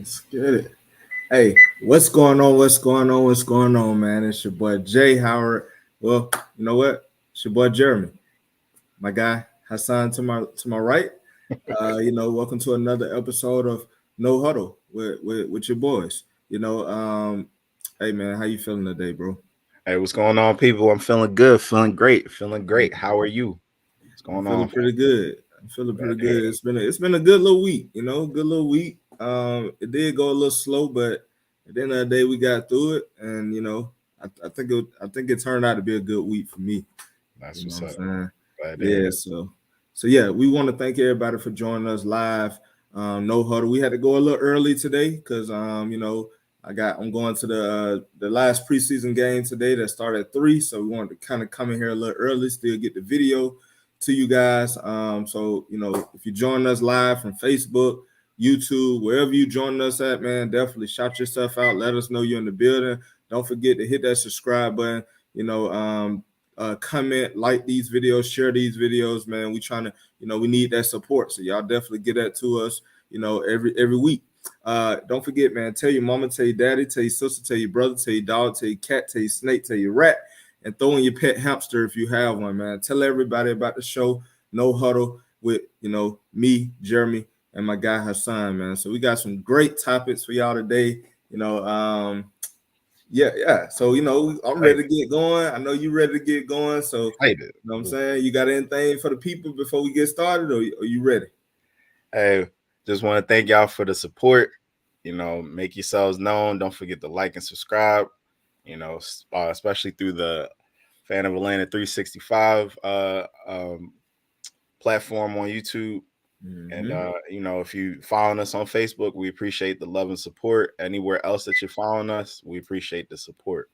Let's get it. Hey, what's going on? What's going on? What's going on, man? It's your boy Jay Howard. Well, you know what? It's your boy Jeremy, my guy Hassan to my right. Welcome to another episode of No Huddle with your boys. Hey man, how you feeling today, bro? Hey, what's going on, people? I'm feeling good, feeling great, feeling great. How are you? What's I'm going feeling on? pretty good. I'm feeling pretty Glad to hear good. it. It's been a good little week, good little week. It did go a little slow, but at the end of the day, we got through it, and I think it turned out to be a good week for me. You That's know what's what I'm up. saying? Glad to hear Yeah. it. So yeah, we want to thank everybody for joining us live. No huddle. We had to go a little early today because I'm going to the last preseason game today that started at 3. So we wanted to kind of come in here a little early, still get the video to you guys. If you join us live from Facebook, YouTube, wherever you join us at, man, definitely shout yourself out. Let us know you're in the building. Don't forget to hit that subscribe button. Comment, like these videos, share these videos, man. We trying to, we need that support. So y'all definitely get that to us, every week. Don't forget, man, tell your mama, tell your daddy, tell your sister, tell your brother, tell your dog, tell your cat, tell your snake, tell your rat, and throw in your pet hamster if you have one, man. Tell everybody about the show, No Huddle, with, me, Jeremy, and my guy Hassan, man. So we got some great topics for y'all today. Yeah. So I'm ready to get going. I know you ready to get going. So Excited. what I'm saying, you got anything for the people before we get started, or are you ready? Hey, just want to thank y'all for the support. Make yourselves known. Don't forget to like and subscribe. Especially through the Fan of Atlanta 365 platform on YouTube. And if you following us on Facebook, we appreciate the love and support. Anywhere else that you're following us, we appreciate the support.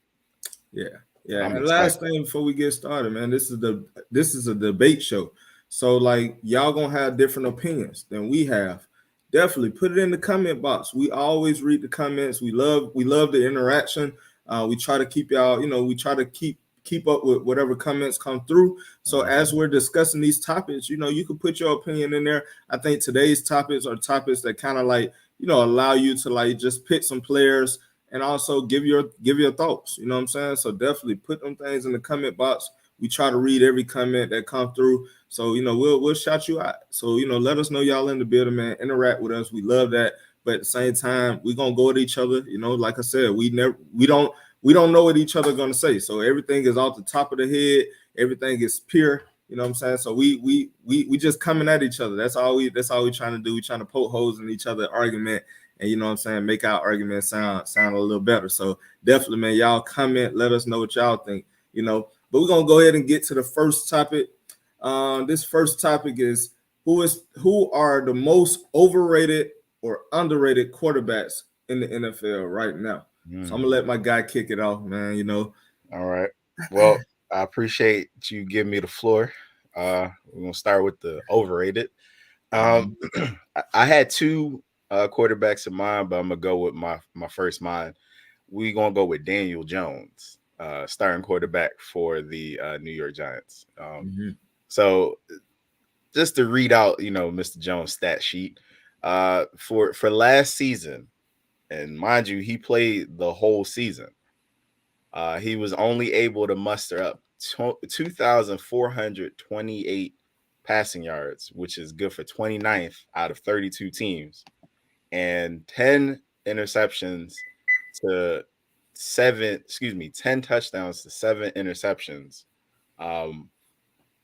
Yeah. And I'm And excited. last thing before we get started, man, this is a debate show. So like y'all gonna have different opinions than we have. Definitely put it in the comment box. We always read the comments. We love the interaction. We try to keep y'all, we try to keep up with whatever comments come through. So as we're discussing these topics, you can put your opinion in there. I think today's topics are topics that kind of like, allow you to like just pick some players and also give your thoughts. You know what I'm saying? So definitely put them things in the comment box. We try to read every comment that come through. So we'll shout you out. So let us know y'all in the building, man. Interact with us. We love that. But at the same time, we're gonna go at each other. Like I said, we don't know what each other gonna say. So everything is off the top of the head. Everything is pure. You know what I'm saying? So we just coming at each other. That's all we trying to do. We trying to poke holes in each other argument, and you know what I'm saying, make our argument sound a little better. So definitely, man, y'all comment, let us know what y'all think. But we're gonna go ahead and get to the first topic. This first topic is who are the most overrated or underrated quarterbacks in the NFL right now. So I'm gonna let my guy kick it off, man. All right. Well, I appreciate you giving me the floor. We're gonna start with the overrated. I had two quarterbacks in mind, but I'm gonna go with my first mind. We're gonna go with Daniel Jones, starting quarterback for the New York Giants. So just to read out, Mr. Jones' stat sheet for last season, and mind you, he played the whole season. He was only able to muster up 2,428 passing yards, which is good for 29th out of 32 teams, and 10 interceptions to 10 touchdowns to 7 interceptions.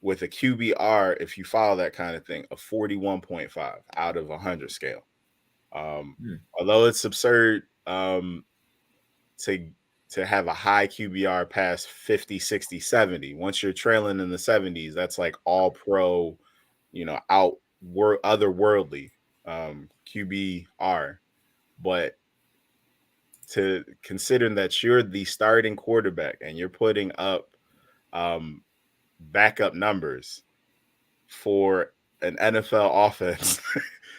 With a QBR, if you follow that kind of thing, a 41.5 out of 100 scale. Although it's absurd to have a high QBR past 50, 60, 70. Once you're trailing in the 70s, that's like all pro, otherworldly QBR. But to considering that you're the starting quarterback and you're putting up backup numbers for an NFL offense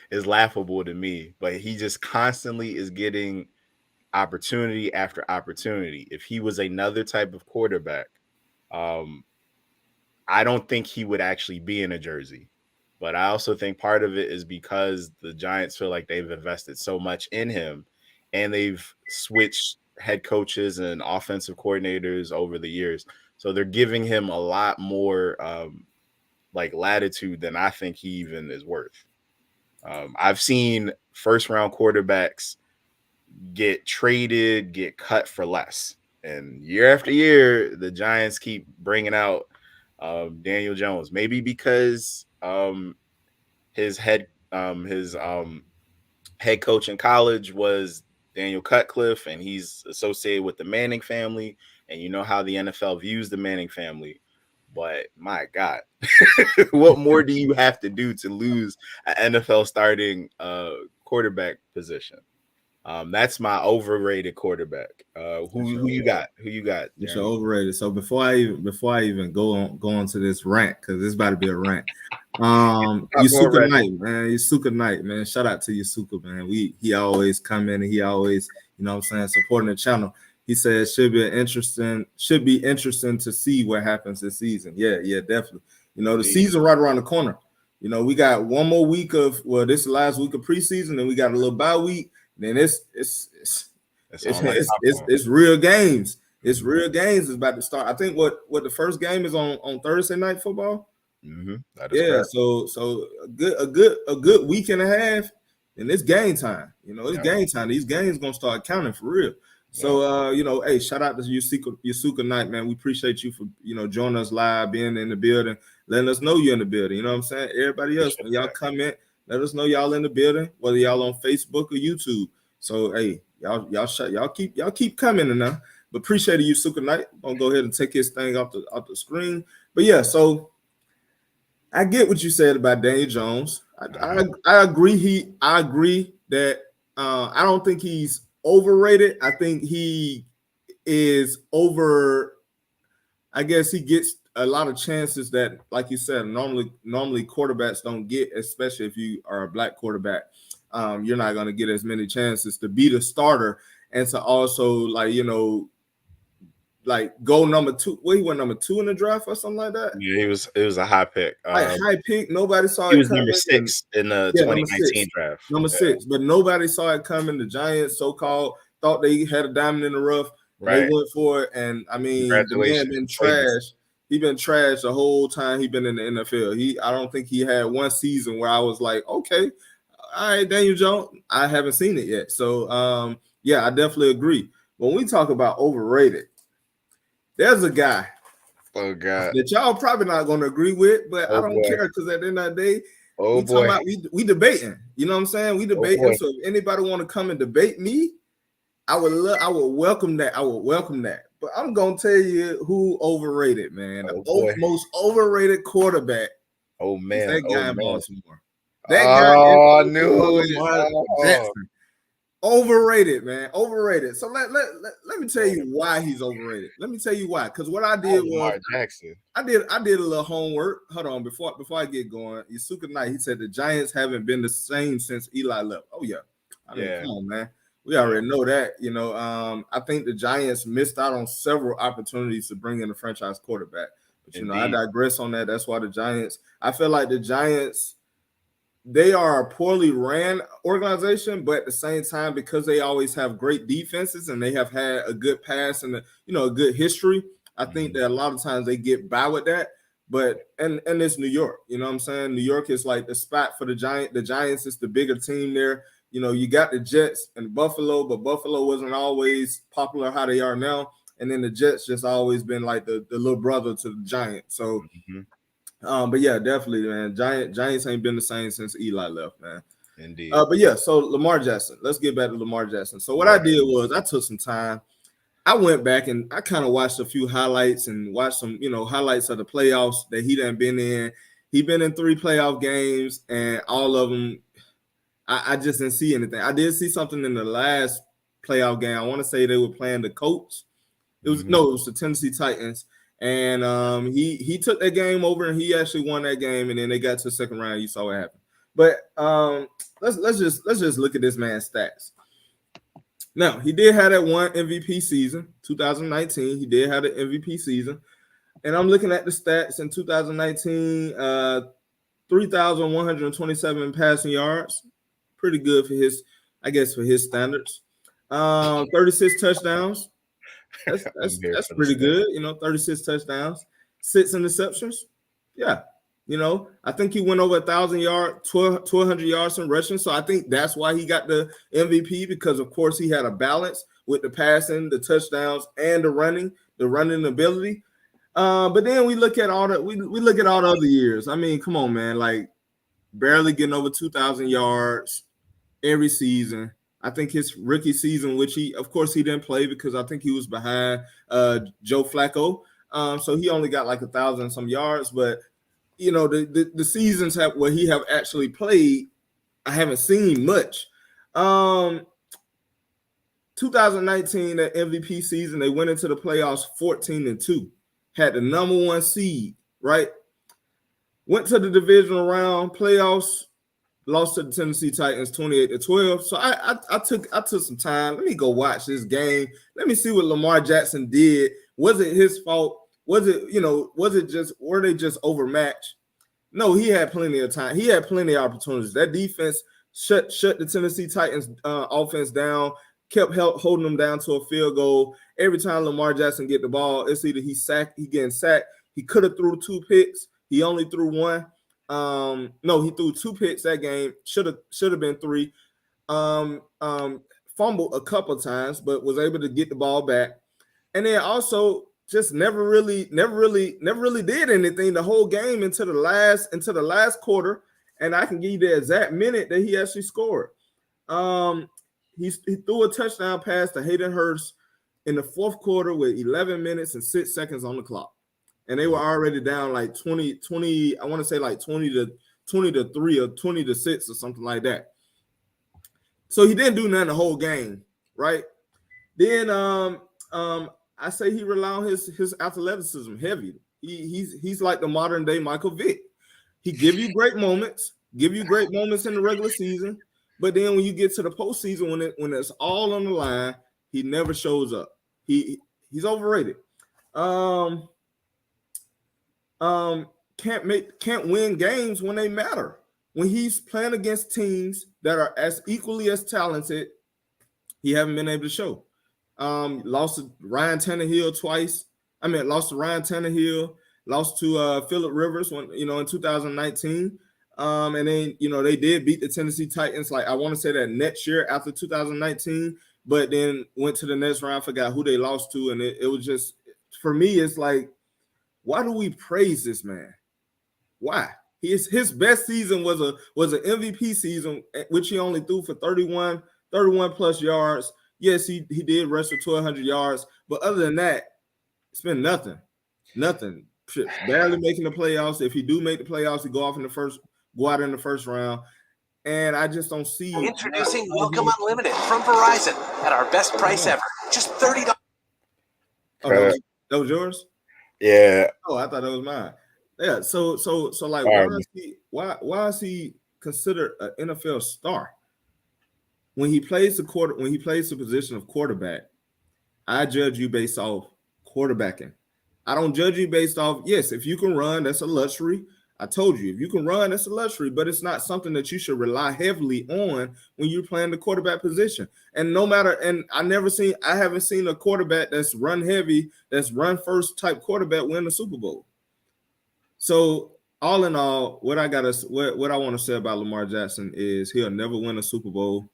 is laughable to me. But he just constantly is getting opportunity after opportunity. If he was another type of quarterback, I don't think he would actually be in a jersey. But I also think part of it is because the Giants feel like they've invested so much in him, and they've switched head coaches and offensive coordinators over the years. So they're giving him a lot more like latitude than I think he even is worth. I've seen first round quarterbacks get traded, get cut for less. And year after year, the Giants keep bringing out Daniel Jones. Maybe because his head coach in college was Daniel Cutcliffe, and he's associated with the Manning family. And you know how the NFL views the Manning family. But my God, what more do you have to do to lose an NFL starting quarterback position? That's my overrated quarterback. Who you got? Who you got? You're overrated. So before I even go on to this rant, because this about to be a rant. Yusuka Knight, man. Yusuka Knight, man. Shout out to Yusuka, man. He always come in and he always, you know what I'm saying, supporting the channel. He said should be interesting to see what happens this season. Yeah, definitely. You know, the season right around the corner. You know, we got one more week of this is the last week of preseason, and we got a little bye week. Then it's real games. It's real games is about to start. I think what the first game is on Thursday night football. Mm-hmm. Yeah, so a good week and a half, and it's game time. You know, it's game time. These games gonna start counting for real. So you know, hey, shout out to Yusuka Knight, man. We appreciate you for joining us live, being in the building, letting us know you're in the building. You know what I'm saying? Everybody else, when y'all comment, let us know y'all in the building, whether y'all on Facebook or YouTube. So hey, y'all keep coming now. But appreciate you, Yusuka Knight. I'm gonna go ahead and take his thing off the screen. But yeah, so I get what you said about Daniel Jones. I agree. I agree that I don't think he's overrated. I think he is over. I guess he gets a lot of chances that, like you said, normally quarterbacks don't get, especially if you are a black quarterback. You're not going to get as many chances to be the starter and to also go number 2. Well, he went number 2 in the draft or something like that. Yeah, it was a high pick. High pick. Nobody saw he it was coming. Number 6 in the 2019 draft. Number 6, but nobody saw it coming. The Giants, so-called, thought they had a diamond in the rough. Right. They went for it, and I mean, the man been trash. He been trash the whole time he been in the NFL. I don't think he had one season where I was like, okay, all right, Daniel Jones. I haven't seen it yet. So, yeah, I definitely agree. When we talk about overrated, there's a guy. Oh God, that y'all probably not going to agree with, but I don't care because at the end of the day, we debating. You know what I'm saying? We debating. So if anybody want to come and debate me, I would welcome that. I would welcome that. But I'm gonna tell you who overrated, man. The most overrated quarterback. Oh man, that guy in Baltimore. That guy. I knew Jackson. Overrated, man. Overrated. So let me tell you why he's overrated. Let me tell you why. Because what I did was Jackson. I did a little homework. Hold on, before I get going. Yusuka Knight, he said the Giants haven't been the same since Eli left. Oh yeah. I mean, come on, man. We already know that. You know, I think the Giants missed out on several opportunities to bring in a franchise quarterback. But you know, I digress on that. That's why the Giants. I feel like the Giants. They are a poorly ran organization, but at the same time, because they always have great defenses and they have had a good pass and a good history, I think that a lot of times they get by with that. But and it's New York, you know what I'm saying? New York is like the spot for the Giants. The Giants is the bigger team there. You know, you got the Jets and Buffalo, but Buffalo wasn't always popular how they are now. And then the Jets just always been like the little brother to the Giants. So. But yeah, definitely, man. Giants ain't been the same since Eli left, man. Indeed. But yeah, so Lamar Jackson. Let's get back to Lamar Jackson. So what I did was I took some time. I went back and I kind of watched a few highlights and watched some, highlights of the playoffs that he done been in. He been in 3 playoff games, and all of them, I just didn't see anything. I did see something in the last playoff game. I want to say they were playing the Colts. It was the Tennessee Titans. And he took that game over and he actually won that game, and then they got to the second round. You saw what happened. But let's just look at this man's stats. Now, he did have that one MVP season, 2019. He did have an MVP season. And I'm looking at the stats in 2019. 3,127 passing yards. Pretty good for his, I guess, for his standards. 36 touchdowns. That's pretty good. 36 touchdowns, 6 interceptions. Yeah. I think he went over 1,000 yards, 1,200 yards in rushing. So I think that's why he got the MVP, because of course he had a balance with the passing, the touchdowns, and the running ability. But then we look at all we look at all the other years. I mean, come on, man, like barely getting over 2,000 yards every season. I think his rookie season, which he didn't play because I think he was behind Joe Flacco. So he only got like 1,000 some yards, but the seasons where he have actually played, I haven't seen much. 2019, the MVP season, they went into the playoffs 14-2, had the number 1 seed, right? Went to the divisional round, playoffs, lost to the Tennessee Titans 28-12. So I took some time. Let me go watch this game. Let me see what Lamar Jackson did. Was it his fault? Were they just overmatched? No, he had plenty of time. He had plenty of opportunities. That defense shut the Tennessee Titans offense down, kept holding them down to a field goal. Every time Lamar Jackson get the ball, it's either he getting sacked. He could have threw 2 picks. He only threw 1. No, he threw 2 picks that game. Should have been 3. Fumbled a couple times, but was able to get the ball back. And then also just never really did anything the whole game into the last quarter. And I can give you the exact minute that he actually scored. He threw a touchdown pass to Hayden Hurst in the 4th quarter with 11 minutes and 6 seconds on the clock. And they were already down like 20, I want to say like 20-3 or 20-6 or something like that. So he didn't do nothing the whole game, right? Then I say he rely on his athleticism heavy. He's like the modern day Michael Vick. He give you great moments in the regular season, but then when you get to the postseason, when it's all on the line, he never shows up. He's overrated. Can't win games when they matter. When he's playing against teams that are as equally as talented, he haven't been able to show. Lost to Ryan Tannehill twice. Lost to Ryan Tannehill, lost to Phillip Rivers in 2019. And then they did beat the Tennessee Titans, like I want to say that next year after 2019, but then went to the next round, forgot who they lost to, and it was just, for me, it's like, why do we praise this man? Why? His best season was an MVP season, which he only threw for 31 plus yards. Yes, he did rush for 1,200 yards, but other than that, it's been nothing. Barely making the playoffs. If he do make the playoffs, he go out in the first round. And I just don't see. Introducing Welcome Unlimited from Verizon at our best price ever, just $30. Oh, that was yours? Yeah. Oh, I thought that was mine. Yeah. So like, why is he considered an NFL star? When he plays the position of quarterback, I judge you based off quarterbacking. I don't judge you based off, yes, if you can run, that's a luxury. I told you, if you can run, that's a luxury, but it's not something that you should rely heavily on when you're playing the quarterback position. And I haven't seen a quarterback that's run heavy, that's run first type quarterback win the Super Bowl. So all in all, what I want to say about Lamar Jackson is he'll never win a Super Bowl.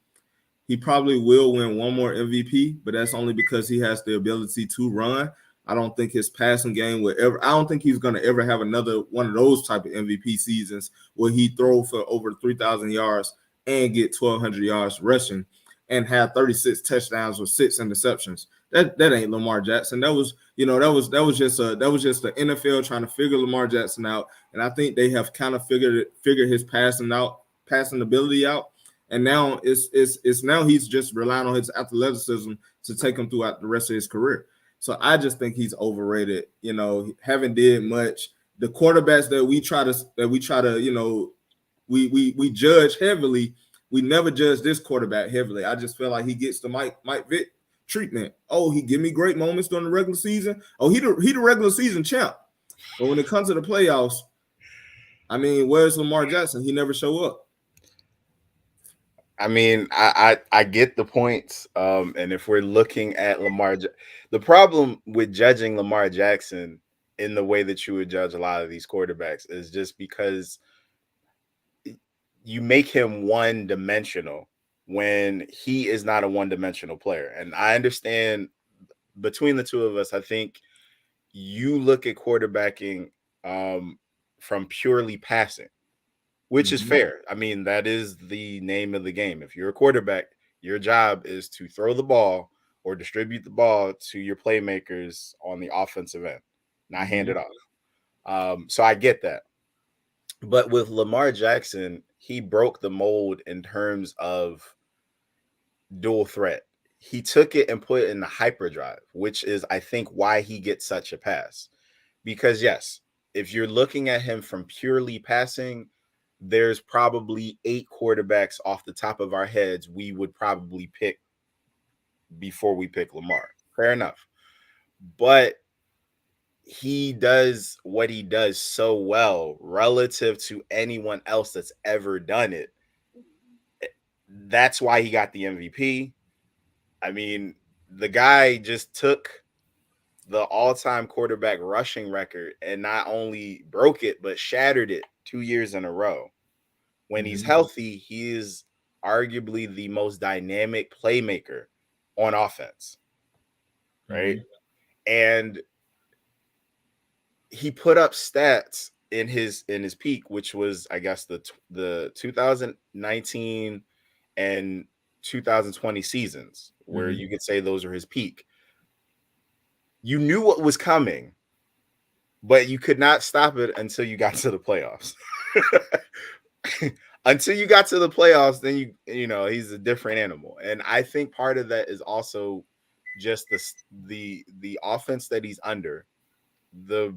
He probably will win one more MVP, but that's only because he has the ability to run. I don't think his passing game will ever. I don't think he's going to ever have another one of those type of MVP seasons where he throw for over 3,000 yards and get 1,200 yards rushing and have 36 touchdowns with 6 interceptions. That ain't Lamar Jackson. That was just the NFL trying to figure Lamar Jackson out, and I think they have kind of figured his passing ability out. And now now he's just relying on his athleticism to take him throughout the rest of his career. So I just think he's overrated. Haven't did much. The quarterbacks that we try to we judge heavily. We never judge this quarterback heavily. I just feel like he gets the Mike Vick treatment. Oh, he give me great moments during the regular season. Oh, he the regular season champ. But when it comes to the playoffs, I mean, where's Lamar Jackson? He never show up. I mean, I get the points. And if we're looking at the problem with judging Lamar Jackson in the way that you would judge a lot of these quarterbacks is just because you make him one-dimensional when he is not a one-dimensional player. And I understand between the two of us, I think you look at quarterbacking from purely passing, which is fair. I mean, that is the name of the game. If you're a quarterback, your job is to throw the ball or distribute the ball to your playmakers on the offensive end, not hand it off. So I get that. But with Lamar Jackson, he broke the mold in terms of dual threat. He took it and put it in the hyperdrive, which is, I think, why he gets such a pass. Because, yes, if you're looking at him from purely passing, there's probably 8 quarterbacks off the top of our heads we would probably pick before we pick Lamar. Fair enough. But he does what he does so well relative to anyone else that's ever done it. That's why he got the MVP. I mean, the guy just took the all-time quarterback rushing record and not only broke it, but shattered it 2 years in a row. When he's healthy, he is arguably the most dynamic playmaker on offense, right? And he put up stats in his peak, which was, I guess, the 2019 and 2020 seasons, where you could say those are his peak. You knew what was coming, but you could not stop it until you got to the playoffs. Until you got to the playoffs, then you know he's a different animal. And I think part of that is also just the offense that he's under. The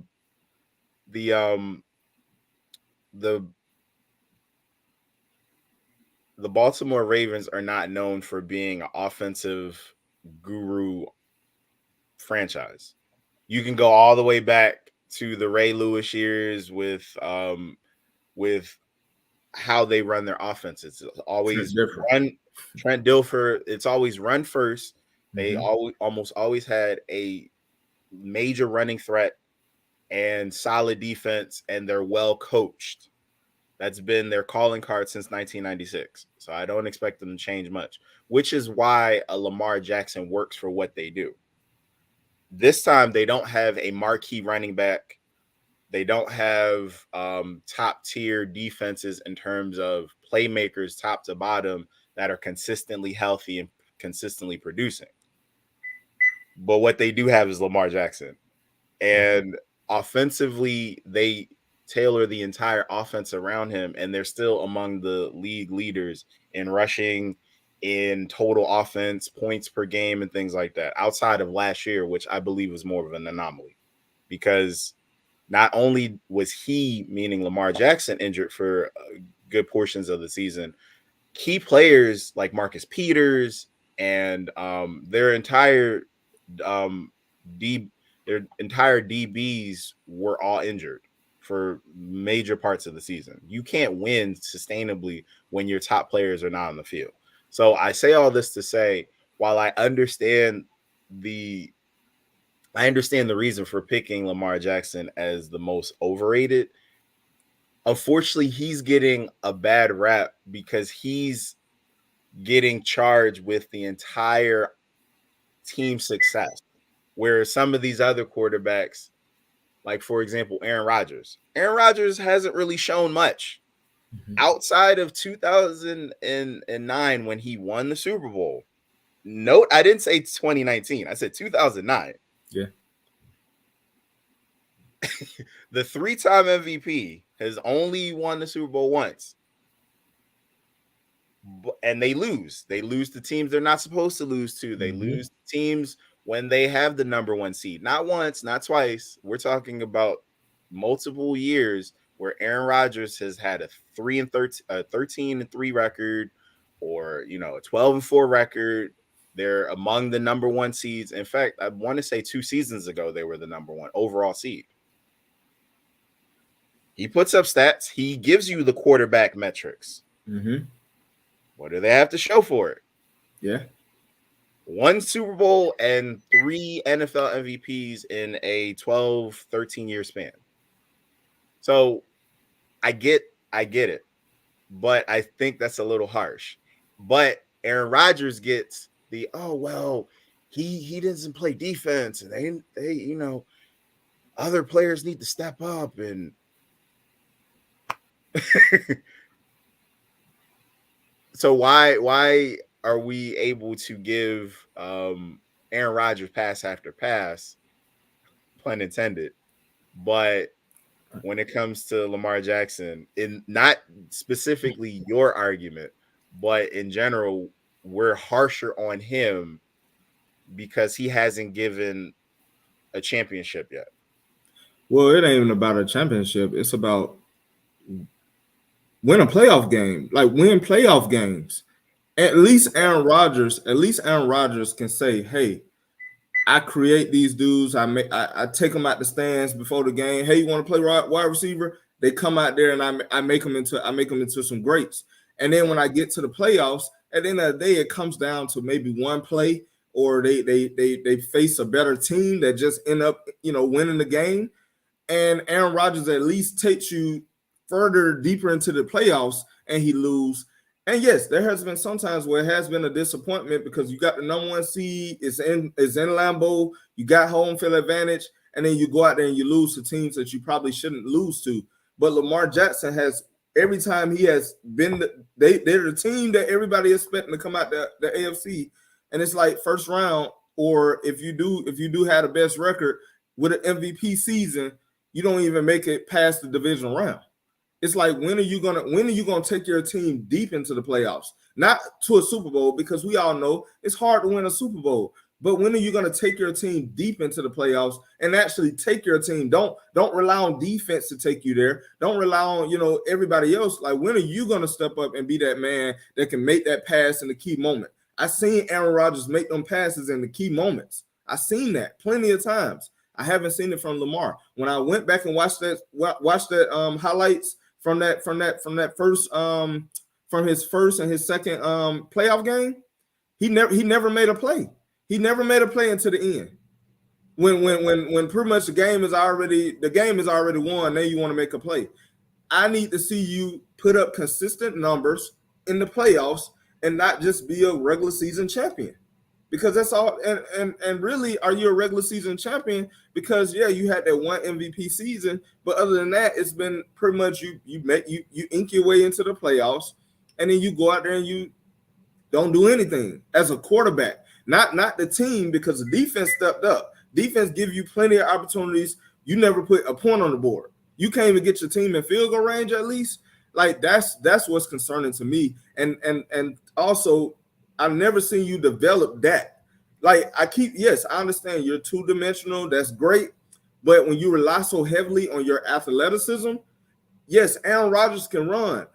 Baltimore Ravens are not known for being an offensive guru franchise. You can go all the way back to the Ray Lewis years with how they run their offenses. It's always run Trent Dilfer. It's always run first. They almost always had a major running threat and solid defense, and they're well coached. That's been their calling card since 1996. So I don't expect them to change much, which is why a Lamar Jackson works for what they do. This time, they don't have a marquee running back. They don't have top tier defenses in terms of playmakers, top to bottom, that are consistently healthy and consistently producing. But what they do have is Lamar Jackson. And offensively, they tailor the entire offense around him, and they're still among the league leaders in rushing, in total offense, points per game, and things like that, outside of last year, which I believe was more of an anomaly. Because not only was he, meaning Lamar Jackson, injured for good portions of the season, key players like Marcus Peters and their entire DBs were all injured for major parts of the season. You can't win sustainably when your top players are not on the field. So I say all this to say, while I understand the reason for picking Lamar Jackson as the most overrated, unfortunately, he's getting a bad rap because he's getting charged with the entire team success. Where some of these other quarterbacks, like, for example, Aaron Rodgers hasn't really shown much outside of 2009 when he won the Super Bowl. Note, I didn't say 2019. I said 2009. Yeah. The 3-time MVP has only won the Super Bowl once. And they lose. They lose to teams they're not supposed to lose to. They lose to teams when they have the number 1 seed. Not once, not twice. We're talking about multiple years where Aaron Rodgers has had a 13-3 record, or a 12-4 record. They're among the number 1 seeds. In fact, I want to say 2 seasons ago they were the number 1 overall seed. He puts up stats. He gives you the quarterback metrics. Mm-hmm. What do they have to show for it? Yeah. 1 Super Bowl and 3 NFL MVPs in a 12, 13-year span. So I get it, but I think that's a little harsh. But Aaron Rodgers gets the, oh well, he doesn't play defense, and they other players need to step up, and so why are we able to give Aaron Rodgers pass after pass, pun intended, but when it comes to Lamar Jackson, in not specifically your argument, but in general, we're harsher on him because he hasn't given a championship yet. Well, it ain't even about a championship. It's about win a playoff game. Like win playoff games. At least Aaron Rodgers can say, "Hey, I create these dudes. I take them out the stands before the game. Hey, you want to play wide receiver? They come out there and I make them into some greats. And then when I get to the playoffs, at the end of the day, it comes down to maybe one play, or they face a better team that just end up winning the game. And Aaron Rodgers at least takes you further deeper into the playoffs, and he lose. And yes, there has been sometimes where it has been a disappointment because you got the number 1 seed, it's in Lambeau, you got home field advantage, and then you go out there and you lose to teams that you probably shouldn't lose to. But Lamar Jackson has, every time he has been, they're the team that everybody is expecting to come out the AFC, and it's like first round, or if you do have the best record with an MVP season, you don't even make it past the divisional round. It's like, when are you gonna take your team deep into the playoffs? Not to a Super Bowl, because we all know it's hard to win a Super Bowl. But when are you gonna take your team deep into the playoffs and actually take your team? Don't rely on defense to take you there. Don't rely on everybody else. Like, when are you gonna step up and be that man that can make that pass in the key moment? I seen Aaron Rodgers make them passes in the key moments. I seen that plenty of times. I haven't seen it from Lamar. When I went back and watched that highlights from his first and his second playoff game, he never made a play. He never made a play into the end. When pretty much the game is already won, then you want to make a play. I need to see you put up consistent numbers in the playoffs and not just be a regular season champion. Because that's all, and really, are you a regular season champion? Because you had that one MVP season, but other than that, it's been pretty much you ink your way into the playoffs, and then you go out there and you don't do anything as a quarterback. Not the team, because the defense stepped up. Defense give you plenty of opportunities. You never put a point on the board. You can't even get your team in field goal range at least. Like, that's what's concerning to me. And also, I've never seen you develop that. Like, I understand you're two-dimensional. That's great. But when you rely so heavily on your athleticism, yes, Aaron Rodgers can run.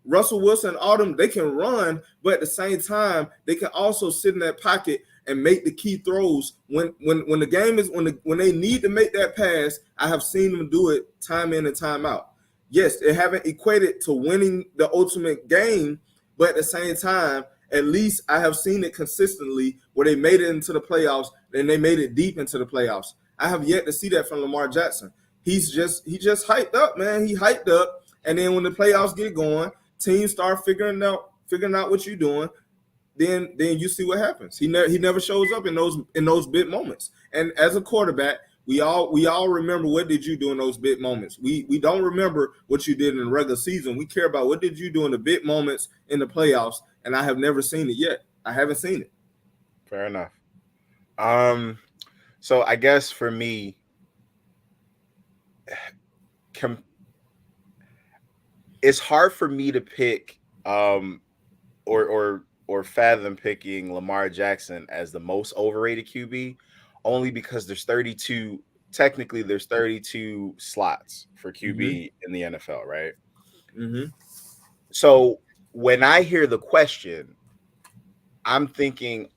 Russell Wilson, Autumn, they can run, but at the same time, they can also sit in that pocket and make the key throws when the game is when they need to make that pass. I have seen them do it time in and time out. Yes, they haven't equated to winning the ultimate game, but at the same time, at least I have seen it consistently where they made it into the playoffs and they made it deep into the playoffs. I have yet to see that from Lamar Jackson. He just hyped up, man. He hyped up, and then when the playoffs get going, teams start figuring out what you're doing. Then you see what happens. He never shows up in those big moments. And as a quarterback, we all remember, what did you do in those big moments. We don't remember what you did in the regular season. We care about what did you do in the big moments in the playoffs. And I have never seen it yet. I haven't seen it. Fair enough. So I guess for me, it's hard for me to pick or fathom picking Lamar Jackson as the most overrated QB, only because there's 32 slots for QB in the NFL, right? Mm-hmm. So when I hear the question, I'm thinking,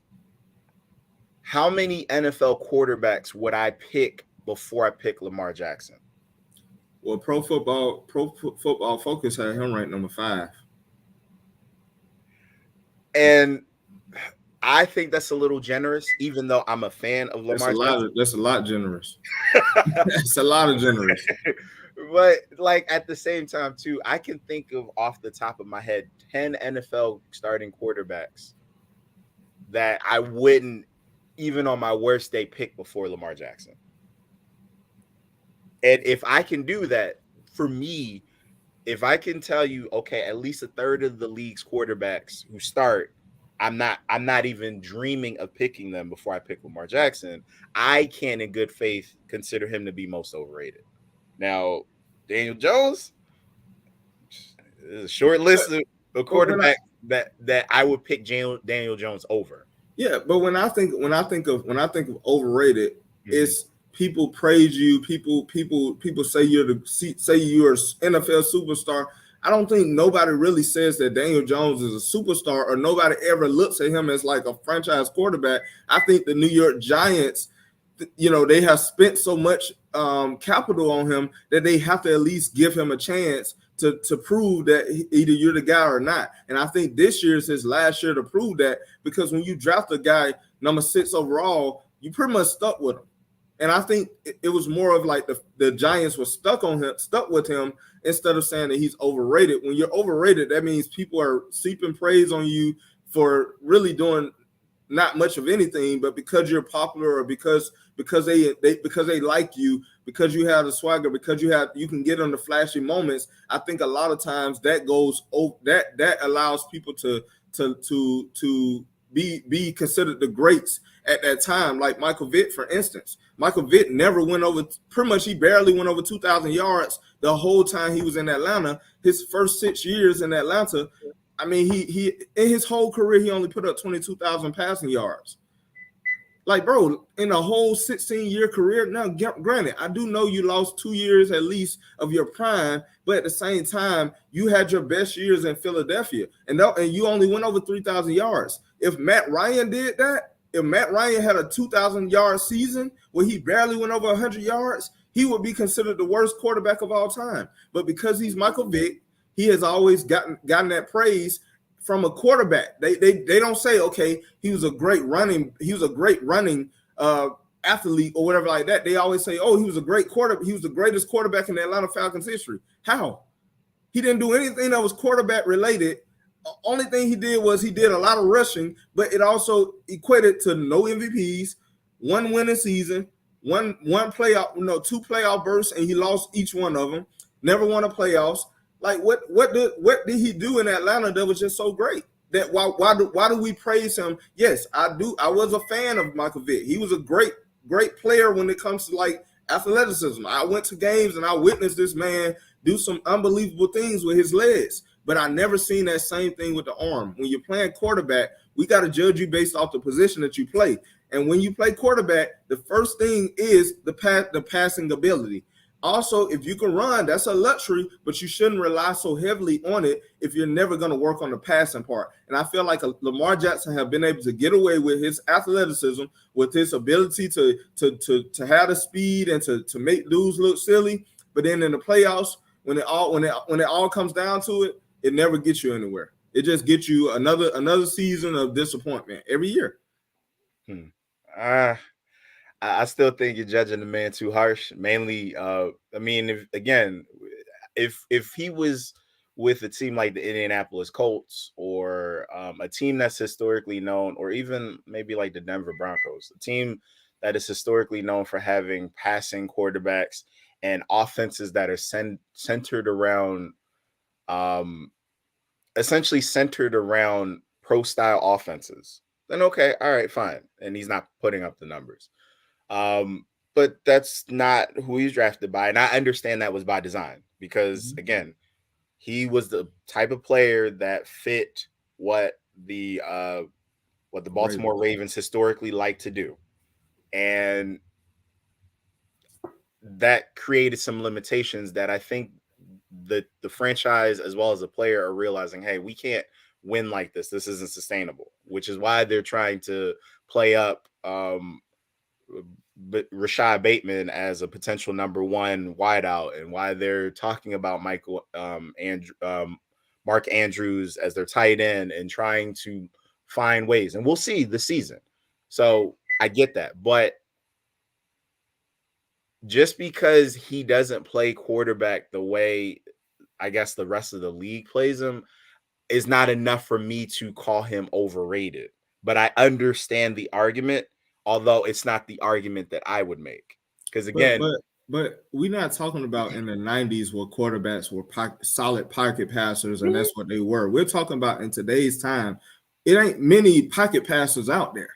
how many NFL quarterbacks would I pick before I pick Lamar Jackson? Well, Pro Football Focus had him ranked number 5. And I think that's a little generous, even though I'm a fan of Lamar Jackson. That's a lot generous. That's a lot of generous. But like at the same time, too, I can think of off the top of my head 10 NFL starting quarterbacks that I wouldn't, even on my worst day, pick before Lamar Jackson. And if I can do that, for me, if I can tell you, okay, at least a third of the league's quarterbacks who start, I'm not even dreaming of picking them before I pick Lamar Jackson. I can, in good faith, consider him to be most overrated. Now, Daniel Jones is a short list of quarterbacks that I would pick Daniel Jones over. Yeah, but when I think of overrated, it's people praise you, people say you're an NFL superstar. I don't think nobody really says that Daniel Jones is a superstar, or nobody ever looks at him as like a franchise quarterback. I think the New York Giants, they have spent so much capital on him that they have to at least give him a chance to prove that either you're the guy or not. And I think this year is his last year to prove that, because when you draft a guy number 6 overall, you pretty much stuck with him. And I think it was more of like the Giants were stuck with him, instead of saying that he's overrated. When you're overrated, that means people are seeping praise on you for really doing not much of anything, but because you're popular, or because they like you, because you have the swagger, because you can get on the flashy moments. I think a lot of times that goes over, that allows people to be considered the greats at that time. Like Michael Vick, for instance. Michael Vick never went over, pretty much he barely went over 2,000 yards the whole time he was in Atlanta. His first 6 years in Atlanta, I mean, he in his whole career, he only put up 22,000 passing yards. Like, bro, in a whole 16-year career. Now, granted, I do know you lost 2 years at least of your prime, but at the same time, you had your best years in Philadelphia, and you only went over 3,000 yards. If Matt Ryan did that, if Matt Ryan had a 2,000-yard season where he barely went over 100 yards, he would be considered the worst quarterback of all time. But because he's Michael Vick, he has always gotten that praise from a quarterback. They don't say, okay, he was a great running athlete or whatever like that. They always say, oh, he was a great quarterback. He was the greatest quarterback in the Atlanta Falcons history. How? He didn't do anything that was quarterback related. Only thing he did was he did a lot of rushing, but it also equated to no MVPs, one winning season, two playoff bursts, and he lost each one of them. Never won a playoffs. Like what did he do in Atlanta that was just so great? That why do we praise him? Yes, I do. I was a fan of Michael Vick. He was a great player when it comes to like athleticism. I went to games and I witnessed this man do some unbelievable things with his legs. But I never seen that same thing with the arm. When you're playing quarterback, we got to judge you based off the position that you play. And when you play quarterback, the first thing is the passing ability. Also, if you can run, that's a luxury, but you shouldn't rely so heavily on it if you're never going to work on the passing part. And I feel like Lamar Jackson have been able to get away with his athleticism, with his ability to have the speed and to make dudes look silly. But then in the playoffs, when it all comes down to it, it never gets you anywhere. It just gets you another season of disappointment every year. I still think you're judging the man too harsh. Mainly, I mean, if he was with a team like the Indianapolis Colts, or a team that's historically known, or even maybe like the Denver Broncos, a team that is historically known for having passing quarterbacks and offenses that are centered around, essentially centered around pro-style offenses, then okay, all right, fine. And he's not putting up the numbers. But that's not who he's drafted by. And I understand that was by design, because again, he was the type of player that fit what the Baltimore Ravens historically like to do. And that created some limitations that I think the franchise as well as the player are realizing, hey, we can't win like this. This isn't sustainable, which is why they're trying to play up Rashad Bateman as a potential number one wideout, and why they're talking about Mark Andrews as their tight end and trying to find ways. And we'll see this season. So I get that. But just because he doesn't play quarterback the way I guess the rest of the league plays him is not enough for me to call him overrated. But I understand the argument, although it's not the argument that I would make. Because again, but we're not talking about in the 90s where quarterbacks were solid pocket passers, and that's what they were. We're talking about in today's time. It ain't many pocket passers out there.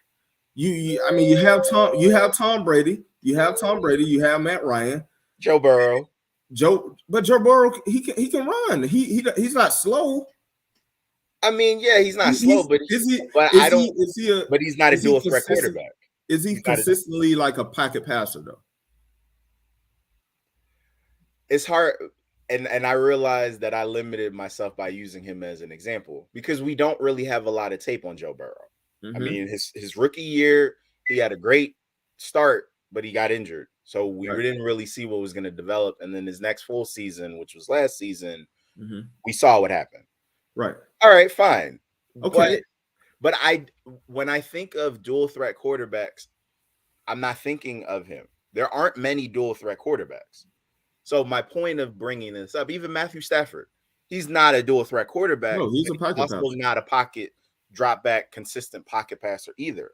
You have Tom Brady, you have Matt Ryan, Joe Burrow. But Joe Burrow, he can run. He's not slow. I mean, yeah, he's not slow, but he's not a dual threat quarterback. Is he consistently like a pocket passer though? It's hard, and I realized that I limited myself by using him as an example because we don't really have a lot of tape on Joe Burrow. I mean, his rookie year, he had a great start, but he got injured. So we didn't really see what was going to develop. And then his next full season, which was last season, we saw what happened. Right. All right, fine. Okay. But when I think of dual threat quarterbacks, I'm not thinking of him. There aren't many dual threat quarterbacks. So my point of bringing this up, even Matthew Stafford, he's not a dual threat quarterback. No, he's a pocket passer. Also not a pocket drop back, consistent pocket passer either.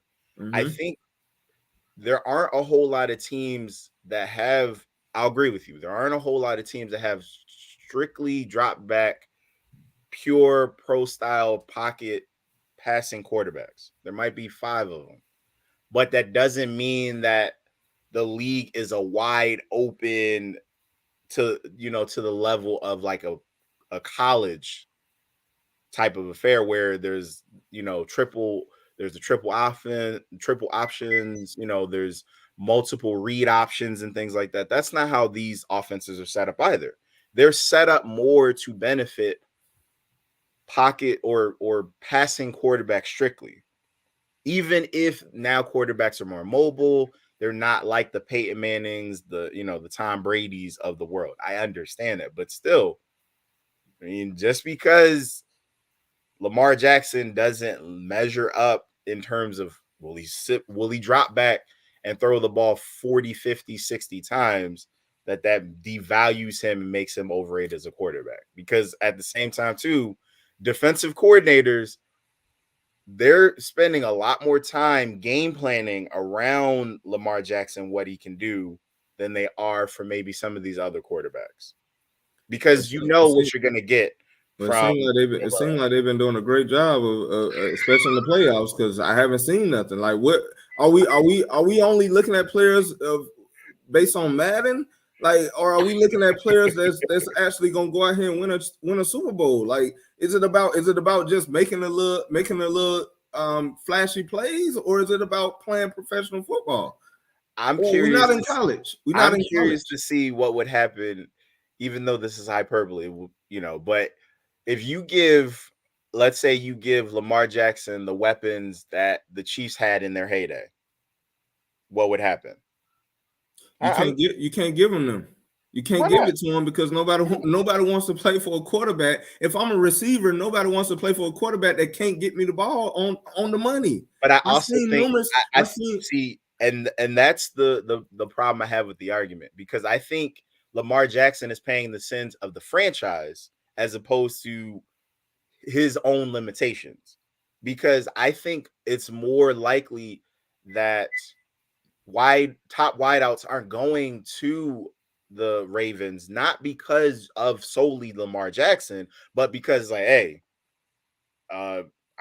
I think there aren't a whole lot of teams that have, I'll agree with you. There aren't a whole lot of teams that have strictly drop back, pure pro style pocket passing quarterbacks. There might be 5 of them, but that doesn't mean that the league is a wide open to the level of like a college type of affair where there's the triple options, there's multiple read options and things like that. That's not how these offenses are set up either. They're set up more to benefit pocket or passing quarterbacks strictly. Even if now quarterbacks are more mobile, they're not like the Peyton Mannings, the Tom Brady's of the world. I understand that, but still, I mean, just because Lamar Jackson doesn't measure up in terms of will he drop back and throw the ball 40, 50, 60 times, that devalues him and makes him overrated as a quarterback. Because at the same time, too, defensive coordinators, they're spending a lot more time game planning around Lamar Jackson, what he can do, than they are for maybe some of these other quarterbacks. Because what you're going to get. But it seems like they've been doing a great job of especially in the playoffs, because I haven't seen nothing. Like, what are we only looking at players based on Madden? Like, or are we looking at players that's actually gonna go out here and win a Super Bowl? Like, is it about just making a little flashy plays, or is it about playing professional football? I'm curious. We're not in college. I'm curious to see what would happen, even though this is hyperbole, but if let's say you give Lamar Jackson the weapons that the Chiefs had in their heyday, what would happen? You can't give him them. You can't give it to him because nobody wants to play for a quarterback. If I'm a receiver, nobody wants to play for a quarterback that can't get me the ball on the money. But I also think and that's the problem I have with the argument, because I think Lamar Jackson is paying the sins of the franchise as opposed to his own limitations, because I think it's more likely that top wideouts aren't going to the Ravens, not because of solely Lamar Jackson, but because I'm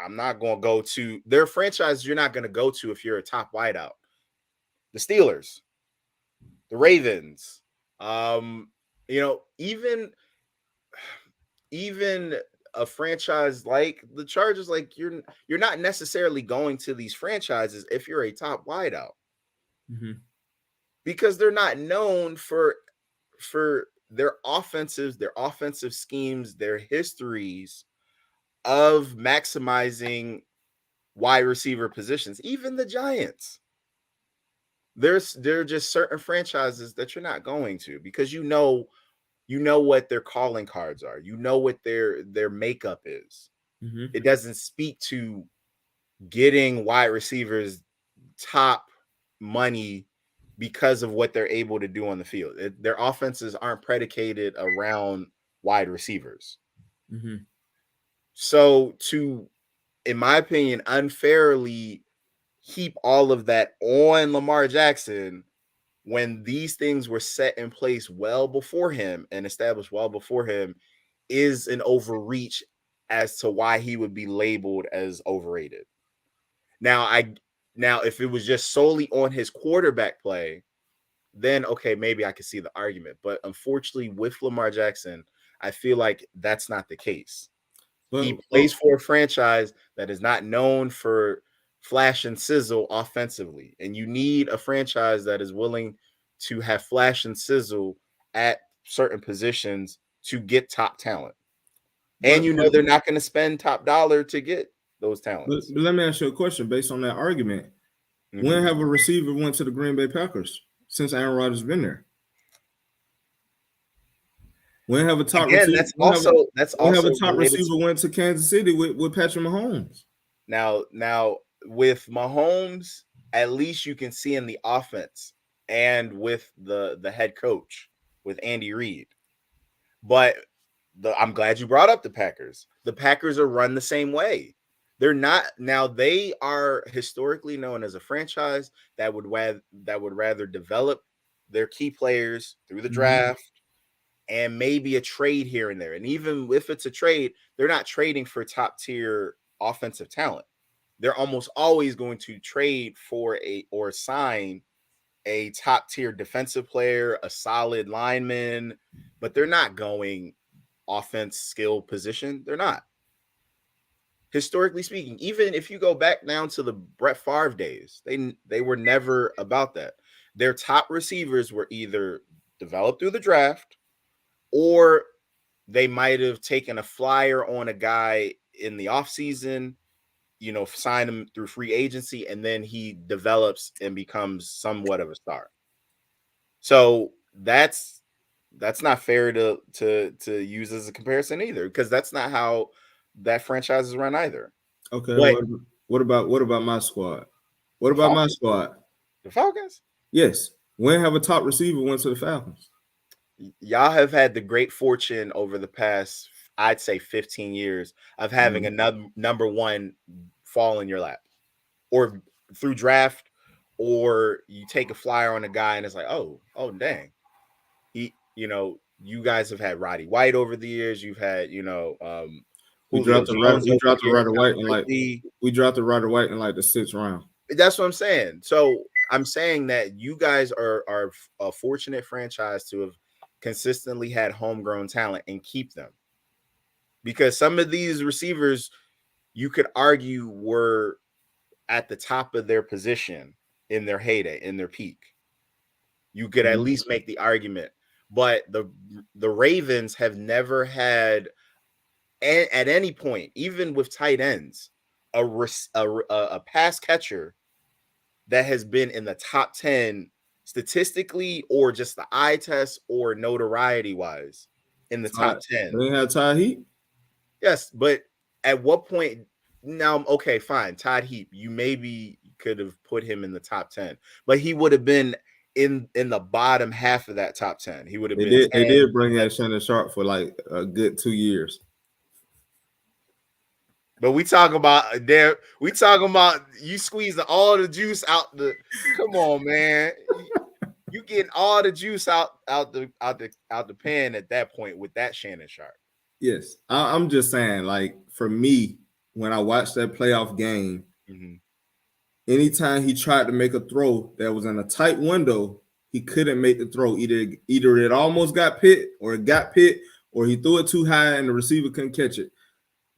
not going to go to their franchise. You're not going to go to if you're a top wideout. The Steelers, the Ravens, even a franchise like the Chargers, like you're not necessarily going to these franchises if you're a top wideout, because they're not known for their offensive schemes, their histories of maximizing wide receiver positions. Even the Giants, there are just certain franchises that you're not going to, because you know what their calling cards are. You know what their makeup is. Mm-hmm. It doesn't speak to getting wide receivers top money because of what they're able to do on the field. Their offenses aren't predicated around wide receivers. Mm-hmm. So to, in my opinion, unfairly heap all of that on Lamar Jackson when these things were set in place well before him and established well before him is an overreach as to why he would be labeled as overrated. Now, if it was just solely on his quarterback play, then okay, maybe I could see the argument. But unfortunately, with Lamar Jackson, I feel like that's not the case. He plays for a franchise that is not known for flash and sizzle offensively. And you need a franchise that is willing to have flash and sizzle at certain positions to get top talent. And they're not going to spend top dollar to get those talents. But let me ask you a question based on that argument. Mm-hmm. When have a receiver went to the Green Bay Packers since Aaron Rodgers has been there? When have a top receiver? That's also a top receiver went to Kansas City with Patrick Mahomes. Now with Mahomes, at least you can see in the offense and with the head coach with Andy Reid. But I'm glad you brought up the Packers. The Packers are run the same way. They're not, now they are historically known as a franchise that would rather develop their key players through the draft and maybe a trade here and there. And even if it's a trade, they're not trading for top tier offensive talent. They're almost always going to trade for or sign a top tier defensive player, a solid lineman, but they're not going offense skill position. They're not. Historically speaking, even if you go back down to the Brett Favre days, they were never about that. Their top receivers were either developed through the draft, or they might have taken a flyer on a guy in the offseason, sign him through free agency, and then he develops and becomes somewhat of a star. So that's not fair to use as a comparison either, because that's not how that franchise is run either. Okay, but what about my squad? What about my squad? The Falcons? Yes. When have a top receiver went to the Falcons? Y'all have had the great fortune over the past, I'd say 15 years of having another number one fall in your lap, or through draft, or you take a flyer on a guy and it's like, oh dang. You guys have had Roddy White over the years. You've had, we dropped the Roddy White in like the 6th round. That's what I'm saying. So I'm saying that you guys are a fortunate franchise to have consistently had homegrown talent and keep them, because some of these receivers you could argue were at the top of their position in their heyday, in their peak. You could at least make the argument, but the Ravens have never had at any point, even with tight ends, a pass catcher that has been in the top 10 statistically, or just the eye test or notoriety wise in the top 10. They had Todd Heap. Yes, but at what point? Now, okay, fine, Todd Heap, you maybe could have put him in the top 10, but he would have been in the bottom half of that top 10. He would have been. They did bring in Shannon Sharp for like a good 2 years. But we talking about you squeezing all the juice out the. Come on, man, you getting all the juice out the pen at that point with that Shannon Sharp. Yes, I'm just saying, like, for me, when I watched that playoff game, anytime he tried to make a throw that was in a tight window, he couldn't make the throw. Either it almost got pit, or it got pit, or he threw it too high and the receiver couldn't catch it.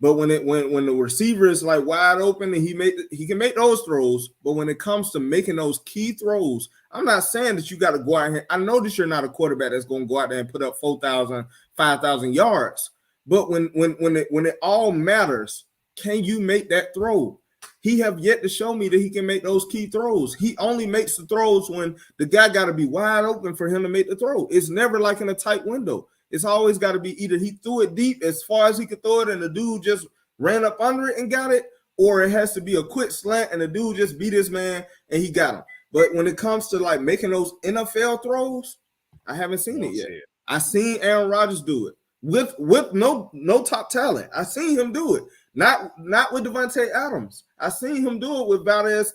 But when the receiver is like wide open and he can make those throws, but when it comes to making those key throws, I'm not saying that you got to go out here. I know that you're not a quarterback that's going to go out there and put up 4,000, 5,000 yards. But when it all matters, can you make that throw? he have yet to show me that he can make those key throws. He only makes the throws when the guy got to be wide open for him to make the throw. It's never like in a tight window. It's always got to be either he threw it deep as far as he could throw it and the dude just ran up under it and got it, or it has to be a quick slant and the dude just beat his man and he got him. But when it comes to like making those NFL throws, I haven't seen it yet. I seen Aaron Rodgers do it with no top talent. I seen him do it. Not with Devontae Adams. I seen him do it with Valdez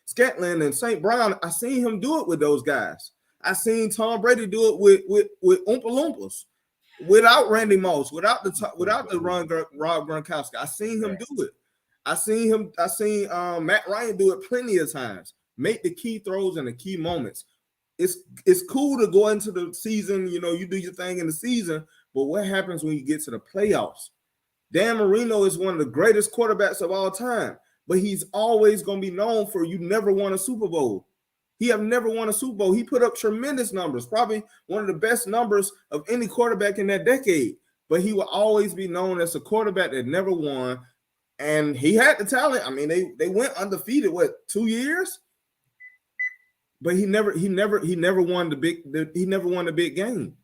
Scantling and St. Brown. I seen him do it with those guys. I seen Tom Brady do it with Oompa Loompas, without Randy Moss, without the Rob Gronkowski. I seen him do it. I seen Matt Ryan do it plenty of times. Make the key throws in the key moments. It's cool to go into the season, you do your thing in the season, but what happens when you get to the playoffs? Dan Marino is one of the greatest quarterbacks of all time, but he's always going to be known for you never won a Super Bowl. He have never won a Super Bowl. He put up tremendous numbers, probably one of the best numbers of any quarterback in that decade, but he will always be known as a quarterback that never won, and he had the talent. I mean, they went undefeated, 2 years? But he never won the big game.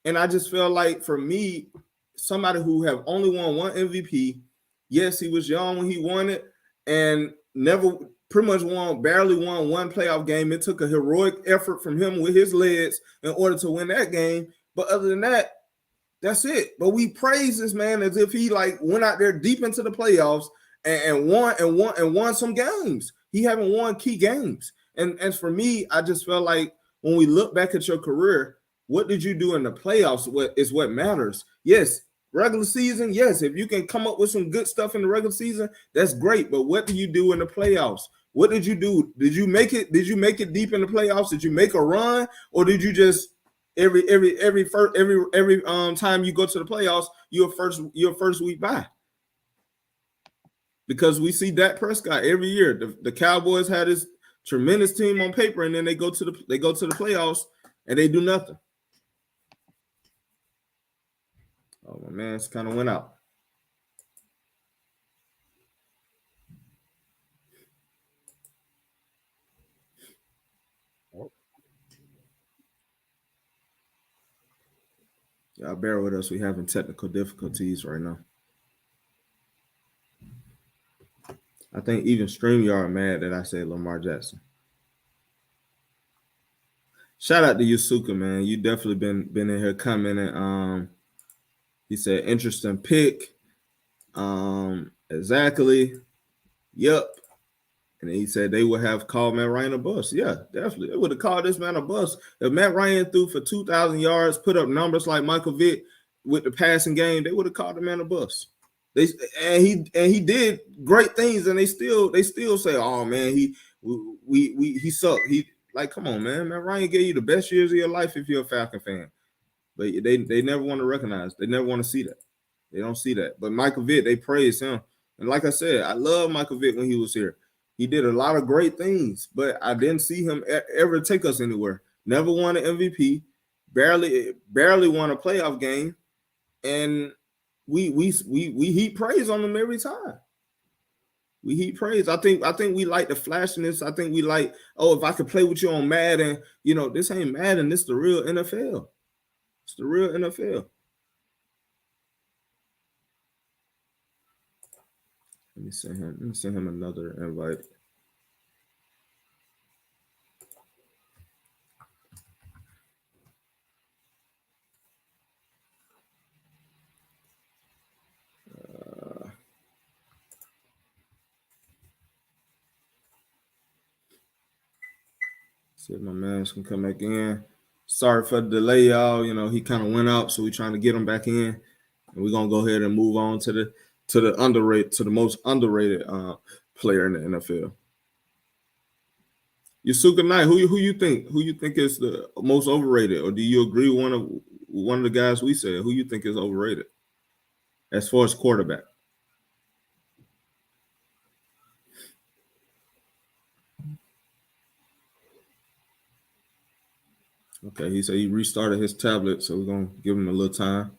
And I just feel like, for me, somebody who have only won one MVP, yes, he was young when he won it, and barely won one playoff game. It took a heroic effort from him with his legs in order to win that game. But other than that, that's it. But we praise this man as if he went out there deep into the playoffs and won some games. He haven't won key games. And as for me, I just felt like when we look back at your career, what did you do in the playoffs? What matters. Yes, regular season, yes. If you can come up with some good stuff in the regular season, that's great. But what do you do in the playoffs? What did you do? Did you make it deep in the playoffs? Did you make a run, or did you just every time you go to the playoffs, you're first week bye? Because we see Dak Prescott every year. The Cowboys had this tremendous team on paper, and then they go to the playoffs and they do nothing. Oh, my man's kind of went out. Y'all bear with us. We're having technical difficulties right now. I think even StreamYard mad that I said Lamar Jackson. Shout out to Yusuka, man. You definitely been in here commenting. He said interesting pick. Exactly. Yep. And he said they would have called Matt Ryan a bust. Yeah, definitely. They would have called this man a bust. If Matt Ryan threw for 2,000 yards, put up numbers like Michael Vick with the passing game, they would have called the man a bust. He did great things, and they still say, "Oh man, he sucked." He come on, man. Matt Ryan gave you the best years of your life if you're a Falcon fan, but they never want to recognize. They never want to see that. They don't see that. But Michael Vick, they praise him, and like I said, I love Michael Vick when he was here. He did a lot of great things, but I didn't see him ever take us anywhere. Never won an MVP, barely won a playoff game, and we heap praise on him every time. We heap praise. I think we like the flashiness. I think we like, if I could play with you on Madden, this ain't Madden. This is the real NFL. It's the real NFL. Let me send him another invite. See if my man can come back in. Sorry for the delay, y'all. He kind of went out, so we're trying to get him back in. And we're gonna go ahead and move on to the most underrated player in the NFL. Yusuka Knight, who you think is the most overrated, or do you agree with one of the guys we said? Who you think is overrated as far as quarterback? Okay, he said he restarted his tablet, so we're gonna give him a little time.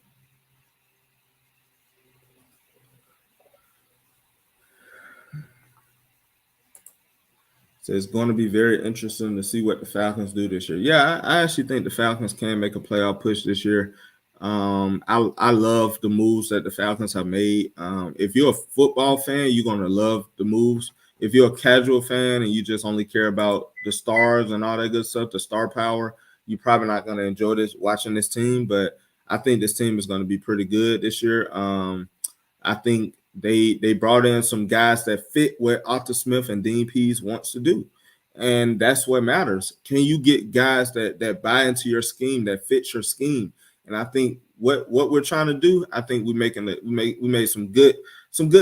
So it's going to be very interesting to see what the Falcons do this year. Yeah, I actually think the Falcons can make a playoff push this year. I love the moves that the Falcons have made. If you're a football fan, you're going to love the moves. If you're a casual fan and you just only care about the stars and all that good stuff, the star power, you're probably not going to enjoy watching this team. But I think this team is going to be pretty good this year. I think they brought in some guys that fit what Arthur Smith and Dean Pease wants to do. And that's what matters. Can you get guys that buy into your scheme, that fits your scheme? And I think what we're trying to do, I think we made some good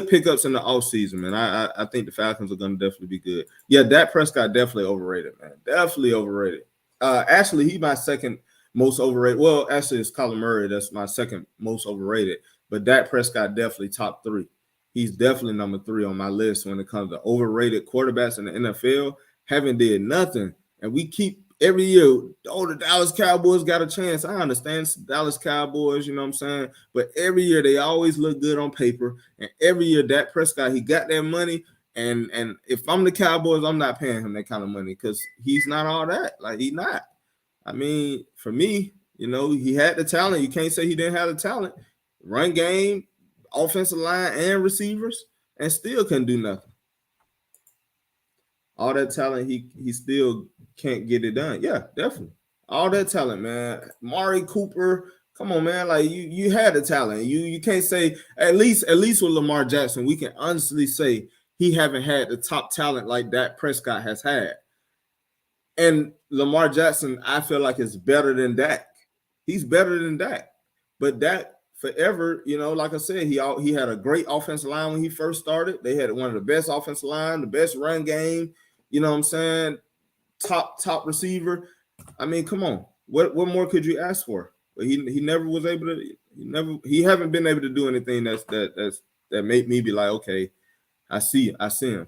pickups in the offseason, man. I think the Falcons are going to definitely be good. Yeah, Dak Prescott definitely overrated, man. Definitely overrated. Actually, he's my second most overrated. Well, actually, it's Kyler Murray. That's my second most overrated. But Dak Prescott definitely top 3. He's definitely number 3 on my list when it comes to overrated quarterbacks in the NFL. Haven't did nothing. And we keep every year, the Dallas Cowboys got a chance. I understand Dallas Cowboys, you know what I'm saying? But every year they always look good on paper. And every year Dak Prescott, he got that money. And if I'm the Cowboys, I'm not paying him that kind of money because he's not all that. Like, he's not. I mean, for me, he had the talent. You can't say he didn't have the talent. Run game, offensive line, and receivers, and still couldn't do nothing. All that talent, he still can't get it done. Yeah, definitely. All that talent, man. Mari Cooper, come on, man. Like you had the talent. You can't say at least with Lamar Jackson, we can honestly say he haven't had the top talent like that Prescott has had. And Lamar Jackson, I feel like is better than Dak. He's better than Dak. But Dak forever, like I said, he had a great offensive line when he first started. They had one of the best offensive line, the best run game. You know what I'm saying? Top receiver. I mean, come on. What more could you ask for? But he never was able to. He haven't been able to do anything that made me be like, okay, I see him.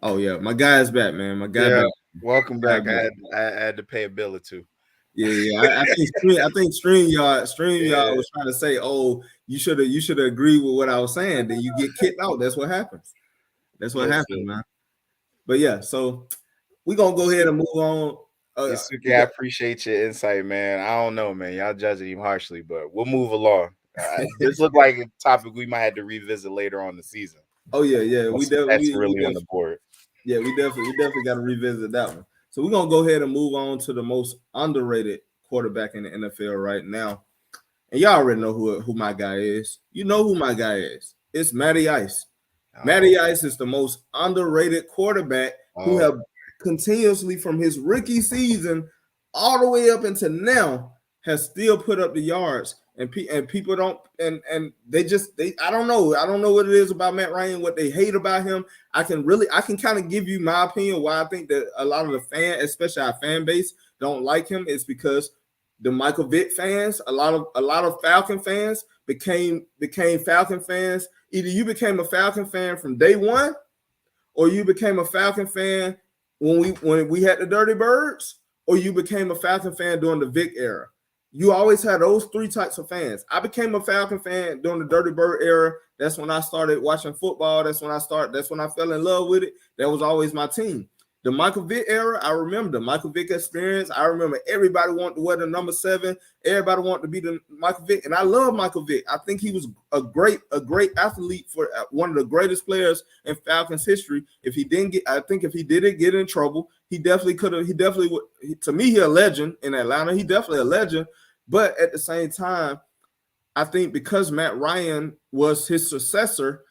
Oh yeah, my guy is back, man. My guy back. Welcome back. I had to pay a bill or two. Yeah. I think StreamYard was trying to say, oh, you should have agreed with what I was saying. Then you get kicked out. That's what happens. That's what happens, man. But yeah, so we're gonna go ahead and move on. I appreciate your insight, man. I don't know, man. Y'all judging him harshly, but we'll move along. This looked like a topic we might have to revisit later on the season. Oh yeah. That's really on the board. Yeah, we definitely got to revisit that one. So we're gonna go ahead and move on to the most underrated quarterback in the NFL right now. And y'all already know who my guy is. You know who my guy is. It's Matty Ice. Matty Ice is the most underrated quarterback who have continuously from his rookie season all the way up until now has still put up the yards. And people don't and they I don't know what it is about Matt Ryan, what they hate about him. I can kind of give you my opinion why I think that a lot of the especially our fan base, don't like him is because the Michael Vick fans, a lot of Falcon fans became Falcon fans. Either you became a Falcon fan from day one, or you became a Falcon fan when we had the Dirty Birds, or you became a Falcon fan during the Vick era. You always had those 3 types of fans. I became a Falcon fan during the Dirty Bird era. That's when I started watching football. That's when I fell in love with it. That was always my team. The Michael Vick era, I remember the Michael Vick experience. I remember everybody wanted to wear the number 7. Everybody wanted to be the Michael Vick. And I love Michael Vick. I think he was a great athlete, for one of the greatest players in Falcons history. If he didn't get in trouble, he definitely could have. He definitely would. To me, he's a legend in Atlanta. He definitely a legend. But at the same time, I think because Matt Ryan was his successor,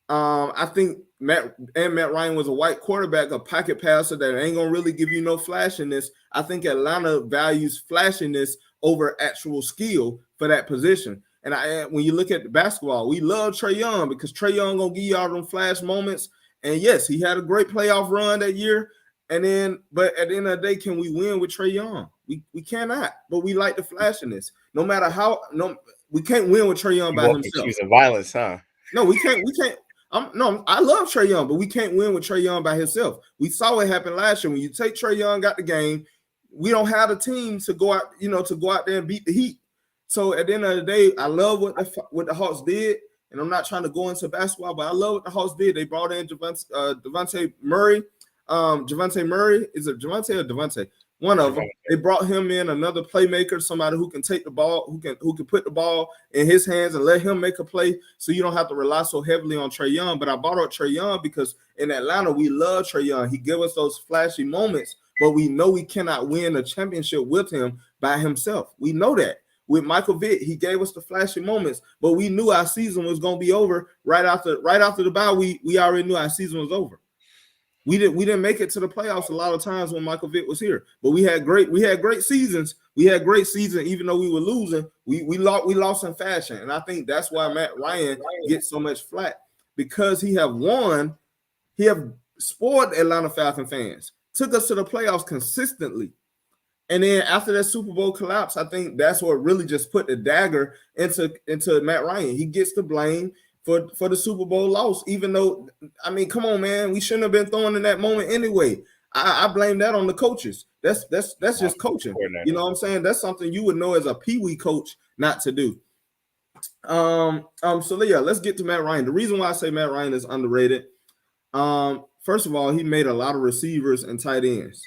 I think Matt Ryan was a white quarterback, a pocket passer that ain't gonna really give you no flashiness. I think Atlanta values flashiness over actual skill for that position. And when you look at the basketball, we love Trae Young because Trae Young gonna give you all them flash moments. And yes, he had a great playoff run that year. But at the end of the day, can we win with Trae Young? We cannot. But we like the flashiness. No matter how. No, we can't win with Trae Young by himself. Choosing violence, huh? No, we can't. I love Trae Young, but we can't win with Trae Young by himself. We saw what happened last year when you take Trae Young out the game. We don't have a team to go out, to go out there and beat the Heat. So at the end of the day, I love what the Hawks did, and I'm not trying to go into basketball, but I love what the Hawks did. They brought in Devontae Murray. Javonte Murray. Is it Javonte or Devontae? One of them. They brought him in, another playmaker, somebody who can take the ball, who can put the ball in his hands and let him make a play, so you don't have to rely so heavily on Trae Young. But I brought up Trae Young because in Atlanta we love Trae Young. He gives us those flashy moments, but we know we cannot win a championship with him by himself. We know that. With Michael Vick, he gave us the flashy moments, but we knew our season was going to be over right after the bye. We already knew our season was over. We didn't make it to the playoffs a lot of times when Michael Vick was here, but we had great seasons. We had great season, even though we were losing. We lost in fashion, and I think that's why Matt Ryan gets so much flack, because he have won. He have spoiled Atlanta Falcon fans, took us to the playoffs consistently. And then after that Super Bowl collapse, I think that's what really just put the dagger into Matt Ryan. He gets the blame for the Super Bowl loss, even though, I mean, come on, man, we shouldn't have been throwing in that moment anyway. I blame that on the coaches. That's just coaching. You know what I'm saying? That's something you would know as a peewee coach not to do. So yeah, let's get to Matt Ryan. The reason why I say Matt Ryan is underrated, first of all, he made a lot of receivers and tight ends.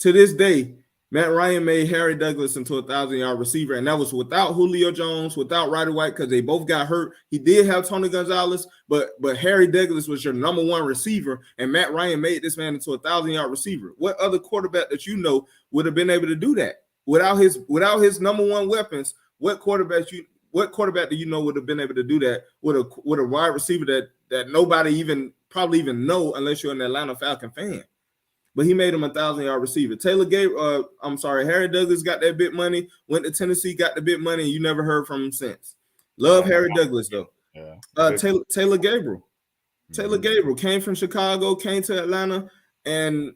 To this day, Matt Ryan made Harry Douglas into a 1,000-yard receiver, and that was without Julio Jones, without Roddy White, because they both got hurt. He did have Tony Gonzalez, but Harry Douglas was your number one receiver, and Matt Ryan made this man into a 1,000-yard receiver. What other quarterback that you know would have been able to do that without his number one weapons? What quarterback do you know would have been able to do that with a wide receiver that nobody probably even know unless you're an Atlanta Falcon fan? But he made him a 1,000-yard receiver. Harry Douglas got that big money, went to Tennessee, got the big money, and you never heard from him since. Love Harry Douglas, though. Yeah. Taylor Gabriel. Taylor Gabriel came from Chicago, came to Atlanta, and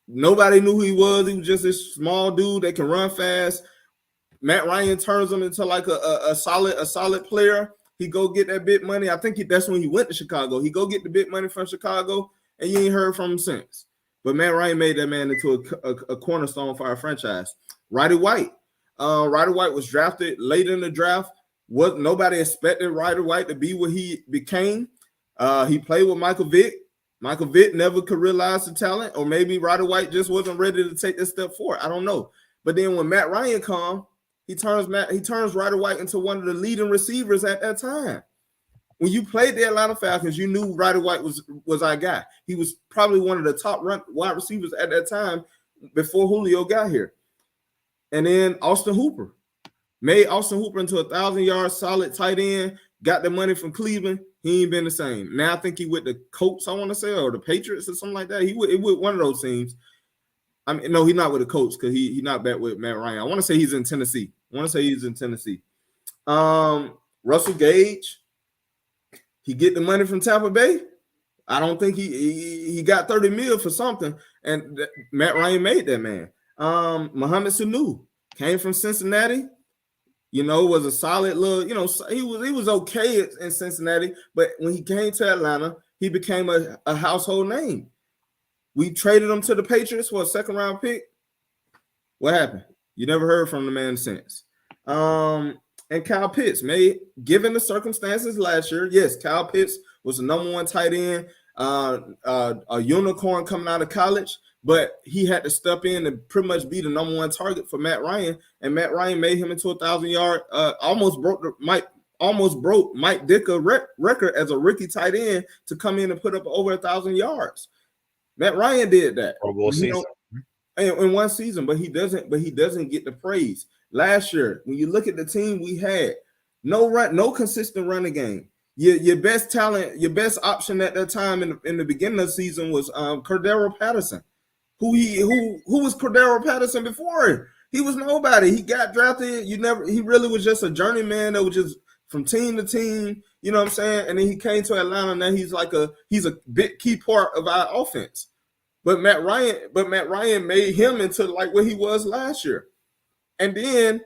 nobody knew who he was. He was just this small dude that can run fast. Matt Ryan turns him into like a solid player. He go get that big money. I think that's when he went to Chicago. He go get the big money from Chicago, and you ain't heard from him since. But Matt Ryan made that man into a cornerstone for our franchise. Roddy White. Roddy White was drafted late in the draft. Nobody expected Roddy White to be what he became. He played with Michael Vick. Michael Vick never could realize the talent, or maybe Roddy White just wasn't ready to take this step forward. I don't know. But then when Matt Ryan comes, he turns Roddy White into one of the leading receivers at that time. When you played the Atlanta Falcons, you knew Roddy White was our guy. He was probably one of the top wide receivers at that time before Julio got here. And then Austin Hooper made Austin Hooper into a 1,000-yard solid tight end, got the money from Cleveland. He ain't been the same. Now I think he with the Colts, I want to say, or the Patriots or something like that. He with one of those teams. I mean, no, he's not with the Colts because he's not back with Matt Ryan. I want to say he's in Tennessee. Russell Gage. He get the money from Tampa Bay. I don't think he got 30 mil for something, and Matt Ryan made that man. Mohamed Sanu came from Cincinnati. Was a solid little. He was okay in Cincinnati, but when he came to Atlanta, he became a household name. We traded him to the Patriots for a second-round pick. What happened? You never heard from the man since. And Kyle Pitts, given the circumstances last year, yes, Kyle Pitts was the number one tight end, a unicorn coming out of college, but he had to step in and pretty much be the number one target for Matt Ryan, and Matt Ryan made him into a 1,000-yard, almost broke Mike Ditka record as a rookie tight end to come in and put up over 1,000 yards. Matt Ryan did that in one season, but he doesn't get the praise. Last year, when you look at the team we had, no consistent running game. Your best talent, your best option at that time in the beginning of the season was Cordero Patterson. Who was Cordero Patterson before? He was nobody. He got drafted. He really was just a journeyman that was just from team to team. You know what I'm saying? And then he came to Atlanta. Now he's a big key part of our offense. But Matt Ryan made him into like what he was last year. And then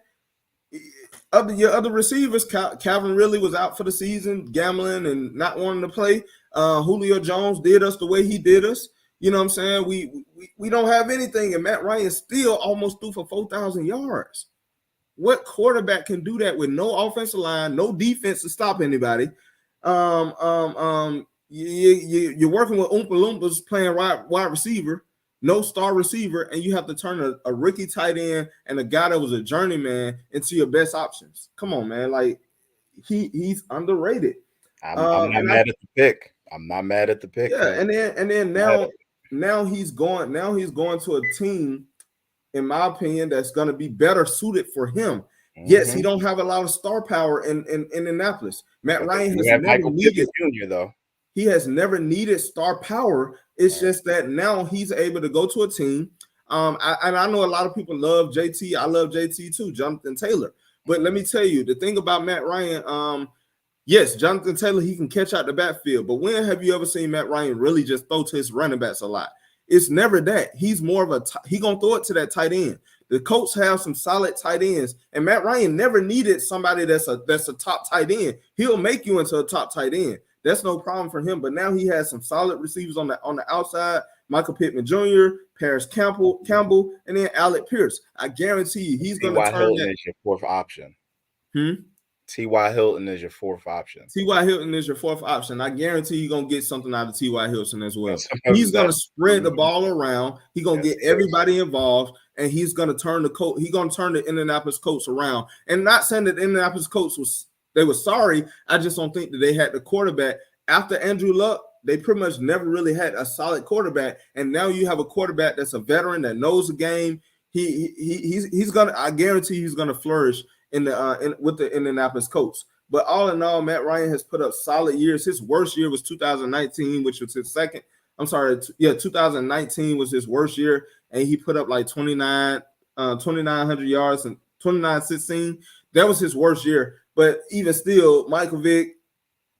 your other receivers, Calvin Ridley was out for the season, gambling and not wanting to play. Julio Jones did us the way he did us. You know what I'm saying? We don't have anything, and Matt Ryan still almost threw for 4,000 yards. What quarterback can do that with no offensive line, no defense to stop anybody? you're working with Oompa Loompas playing wide receiver, no star receiver, and you have to turn a rookie tight end and a guy that was a journeyman into your best options. Come on, man. Like he's underrated. I'm not mad at the pick. I'm not mad at the pick. Yeah, and then now he's going to a team, in my opinion, that's going to be better suited for him. Yes, he don't have a lot of star power in Indianapolis. Matt Ryan has never needed Jr. though. He has never needed star power. It's just that now he's able to go to a team. I know a lot of people love JT. I love JT too, Jonathan Taylor. But let me tell you, the thing about Matt Ryan, yes, Jonathan Taylor, he can catch out the backfield. But when have you ever seen Matt Ryan really just throw to his running backs a lot? It's never that. He's more of he gonna throw it to that tight end. The Colts have some solid tight ends, and Matt Ryan never needed somebody that's a top tight end. He'll make you into a top tight end. That's no problem for him. But now he has some solid receivers on the outside. Michael Pittman Jr., Paris Campbell, and then Alec Pierce. I guarantee you, he's going to turn that. Is your fourth option. T.Y. Hilton is your fourth option. T.Y. Hilton is your fourth option. I guarantee you're going to get something out of T.Y. Hilton as well. He's going to spread the ball around. He's going to get everybody involved, and he's going to turn the Indianapolis Colts around. And not saying that the Indianapolis Colts they were sorry. I just don't think that they had the quarterback. After Andrew Luck, they pretty much never really had a solid quarterback. And now you have a quarterback that's a veteran that knows the game. He's gonna. I guarantee he's gonna flourish with the Indianapolis Colts. But all in all, Matt Ryan has put up solid years. His worst year was 2019, which was his second. 2019 was his worst year, and he put up like 2,900 yards and 29-16. That was his worst year. But even still, Michael Vick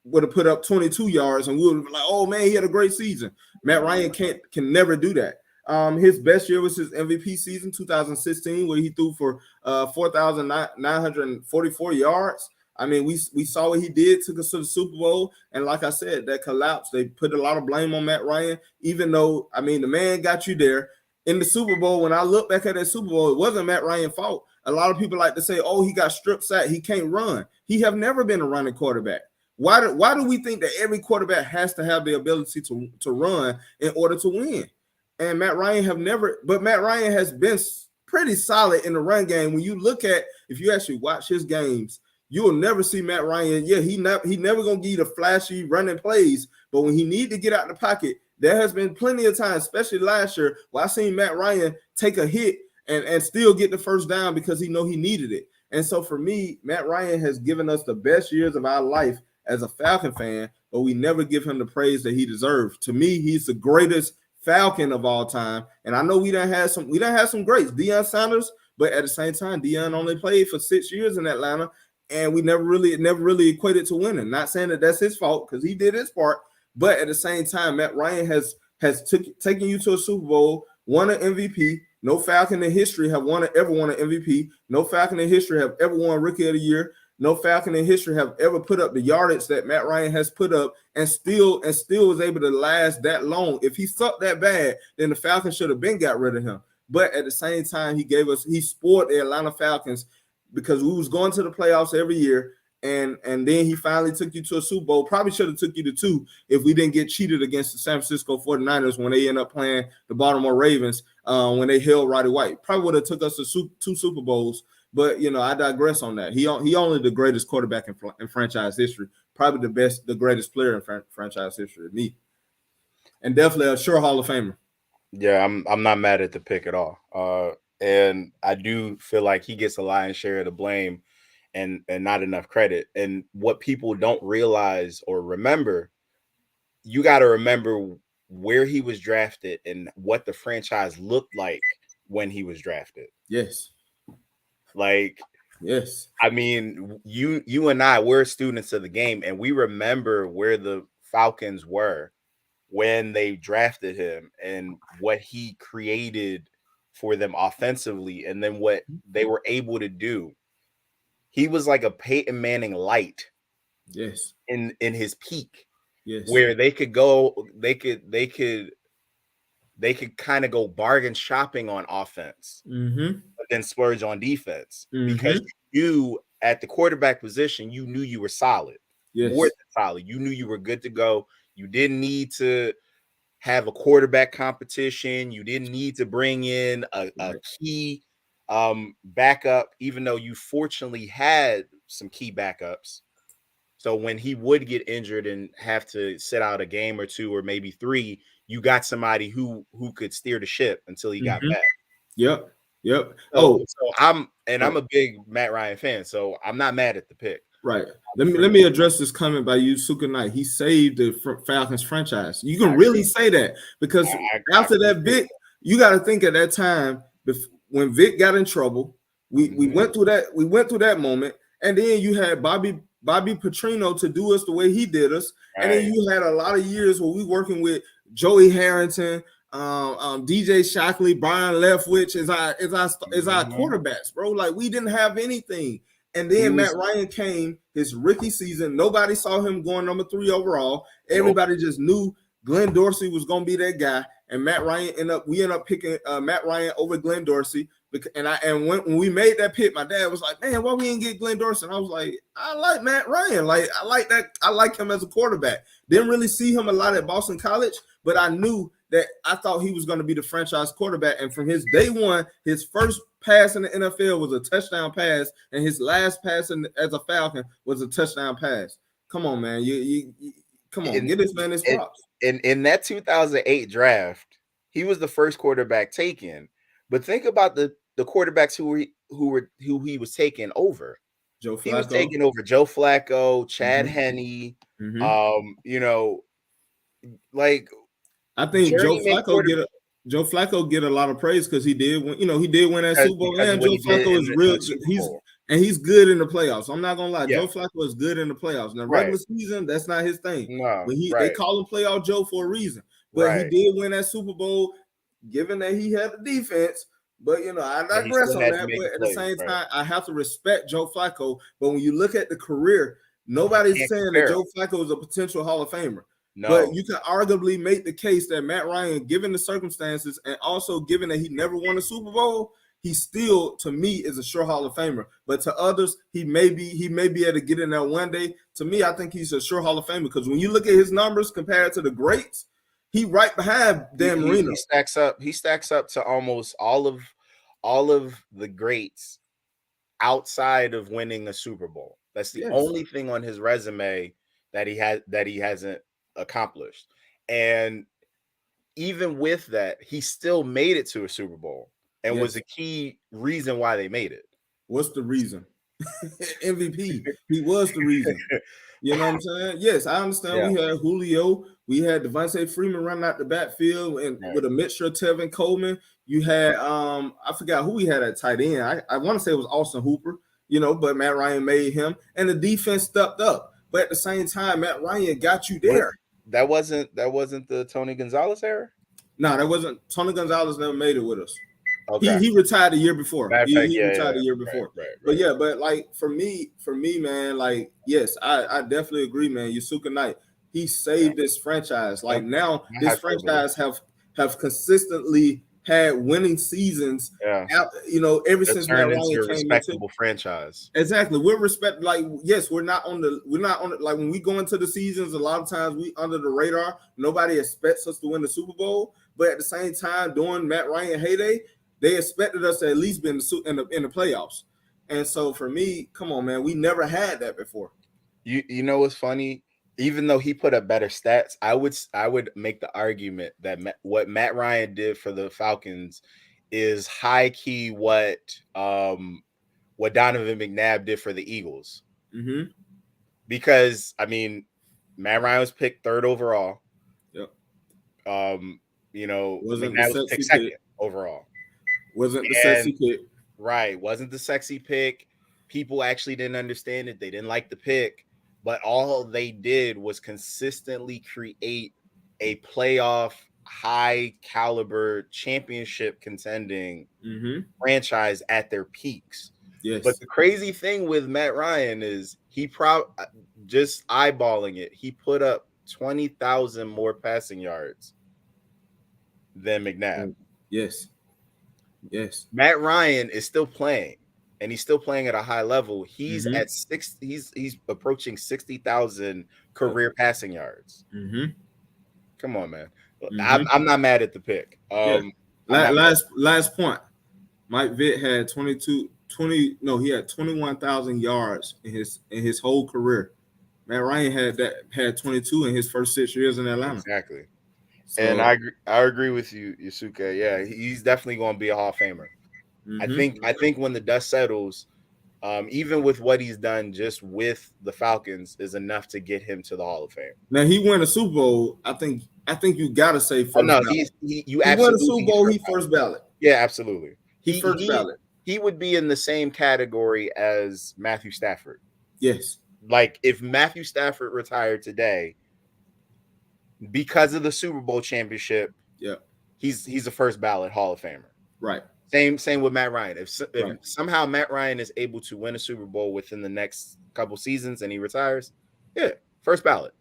would have put up 22 yards, and we would have been like, "Oh man, he had a great season." Matt Ryan can never do that. His best year was his MVP season, 2016, where he threw for 4,944 yards. I mean, we saw what he did, took us to the Super Bowl, and like I said, that collapse. They put a lot of blame on Matt Ryan, even though the man got you there in the Super Bowl. When I look back at that Super Bowl, it wasn't Matt Ryan's fault. A lot of people like to say, "Oh, he got strip sacked. He can't run." He have never been a running quarterback. Why do we think that every quarterback has to have the ability to run in order to win? And Matt Ryan Matt Ryan has been pretty solid in the run game. When you look at, if you actually watch his games, you will never see Matt Ryan. Yeah, he never gonna give you the flashy running plays, but when he need to get out the pocket, there has been plenty of times, especially last year, where I seen Matt Ryan take a hit and still get the first down because he know he needed it. And so for me, Matt Ryan has given us the best years of our life as a Falcon fan, but we never give him the praise that he deserves. To me, he's the greatest Falcon of all time. And I know we done had some greats, Deion Sanders, but at the same time, Deion only played for 6 years in Atlanta, and we never really equated to winning. Not saying that that's his fault because he did his part, but at the same time, Matt Ryan has taken you to a Super Bowl, won an MVP. No Falcon in history have ever won an MVP. No Falcon in history have ever won Rookie of the Year. No Falcon in history have ever put up the yardage that Matt Ryan has put up and still was able to last that long. If he sucked that bad, then the Falcons should have been got rid of him. But at the same time, he spoiled the Atlanta Falcons because we was going to the playoffs every year. And then he finally took you to a Super Bowl. Probably should have took you to 2 if we didn't get cheated against the San Francisco 49ers when they end up playing the Baltimore Ravens when they held Roddy White. Probably would have took us to 2 Super Bowls. But, I digress on that. He only the greatest quarterback in franchise history. Probably the greatest player in franchise history to me. And definitely a sure Hall of Famer. Yeah, I'm not mad at the pick at all. And I do feel like he gets a lion's share of the blame and not enough credit. And what people don't realize or remember, you got to remember where he was drafted and what the franchise looked like when he was drafted. Yes. Yes. I mean, you and I, we're students of the game, and we remember where the Falcons were when they drafted him and what he created for them offensively and then what they were able to do. He was like a Peyton Manning light. Yes. In his peak. Yes. Where they could kind of go bargain shopping on offense, but then splurge on defense because you at the quarterback position, you knew you were solid, more than solid. You knew you were good to go. You didn't need to have a quarterback competition. You didn't need to bring in a key backup, even though you fortunately had some key backups. So when he would get injured and have to sit out a game or two or maybe 3, you got somebody who could steer the ship until he got back. Yep. So I'm a big Matt Ryan fan, so I'm not mad at the pick. Right. Let me address this comment by you, Suka Knight. He saved the Falcons franchise. You can really say that because after that, Vick, you got to think at that time when Vick got in trouble, we went through that. We went through that moment, and then you had Bobby Petrino to do us the way he did us, and then you had a lot of years where we working with Joey Harrington, DJ Shockley, Brian Leftwich as our quarterbacks, bro. Like we didn't have anything. And then Matt Ryan came his rookie season. Nobody saw him going number 3 overall. Everybody just knew Glenn Dorsey was going to be that guy. And we ended up picking Matt Ryan over Glenn Dorsey. And when we made that pick, my dad was like, "Man, why we didn't get Glenn Dorsey?" And I was like, "I like Matt Ryan. Like I like that. I like him as a quarterback. Didn't really see him a lot at Boston College, but I knew that I thought he was going to be the franchise quarterback. And from his day one, his first pass in the NFL was a touchdown pass, and his last pass as a Falcon was a touchdown pass. Come on, man. You come on, get this man his props. In that 2008 draft, he was the first quarterback taken. But think about the quarterbacks who he was taking over. Joe Flacco. He was taking over Joe Flacco, Chad Henne. Like I think Joe Flacco get a lot of praise because he did win that Super Bowl, and Joe Flacco is real. He's good in the playoffs. I'm not gonna lie, Joe Flacco is good in the playoffs. Now, regular season, that's not his thing. No, they call him Playoff Joe for a reason. But he did win that Super Bowl, given that he had the defense. But I digress on that. But at the same time, I have to respect Joe Flacco. But when you look at the career, nobody's saying that Joe Flacco is a potential Hall of Famer. No. But you can arguably make the case that Matt Ryan, given the circumstances and also given that he never won a Super Bowl, he still, to me, is a sure Hall of Famer. But to others, he may be able to get in there one day. To me, I think he's a sure Hall of Famer because when you look at his numbers compared to the greats, he right behind Dan Marino. He stacks up to almost all of the greats outside of winning a Super Bowl. That's the only thing on his resume that he hasn't accomplished. And even with that, he still made it to a Super Bowl and was a key reason why they made it. What's the reason? MVP. He was the reason. You know what I'm saying? Yes, I understand. We had Julio. We had Devontae Freeman running out the backfield and with a mixture of Tevin Coleman. You had I forgot who we had at tight end. I want to say it was Austin Hooper, but Matt Ryan made him. And the defense stepped up. But at the same time, Matt Ryan got you there. That wasn't the Tony Gonzalez era? No, that wasn't. Tony Gonzalez never made it with us. Okay. He retired the year before. He retired the year before. Right. But like for me, man, like yes, I definitely agree, man. Yusuka Knight, he saved this franchise. Like now, this franchise have consistently had winning seasons. Ever since Matt Ryan came respectable franchise. Exactly, we're like yes, we're not on the like when we go into the seasons. A lot of times we under the radar. Nobody expects us to win the Super Bowl, but at the same time, during Matt Ryan heyday, they expected us to at least be in the playoffs. And so for me, come on, man, we never had that before. You know what's funny? Even though he put up better stats, I would make the argument that what Matt Ryan did for the Falcons is high key what Donovan McNabb did for the Eagles. Mm-hmm. Because Matt Ryan was picked 3rd overall. Yep. McNabb was picked 2nd overall. Wasn't the sexy pick. Right. Wasn't the sexy pick. People actually didn't understand it. They didn't like the pick. But all they did was consistently create a playoff, high caliber, championship contending franchise at their peaks. Yes. But the crazy thing with Matt Ryan is just eyeballing it, he put up 20,000 more passing yards than McNabb. Yes. Matt Ryan is still playing. And he's still playing at a high level. He's at 6. He's approaching 60,000 career passing yards. Mm-hmm. Come on, man. Mhm. I'm not mad at the pick. Yeah. I'm not Last point. Mike Vick had he had 21,000 yards in his whole career. Matt Ryan had 22 in his first 6 years in Atlanta. exactly. And So I agree with you, Yusuke. Yeah, he's definitely going to be a Hall of Famer. I think when the dust settles, even with what he's done just with the Falcons is enough to get him to the Hall of Fame. now he won a Super Bowl. I think you gotta say first. Oh no, ballot. you He won a absolutely Super Bowl. He first ballot. Yeah, absolutely. He first ballot. He would be in the same category as Matthew Stafford. Yes. Like if Matthew Stafford retired today because of the Super Bowl championship, yeah, he's a first ballot Hall of Famer. Right. Same with Matt Ryan. If somehow Matt Ryan is able to win a Super Bowl within the next couple seasons and he retires, yeah, first ballot.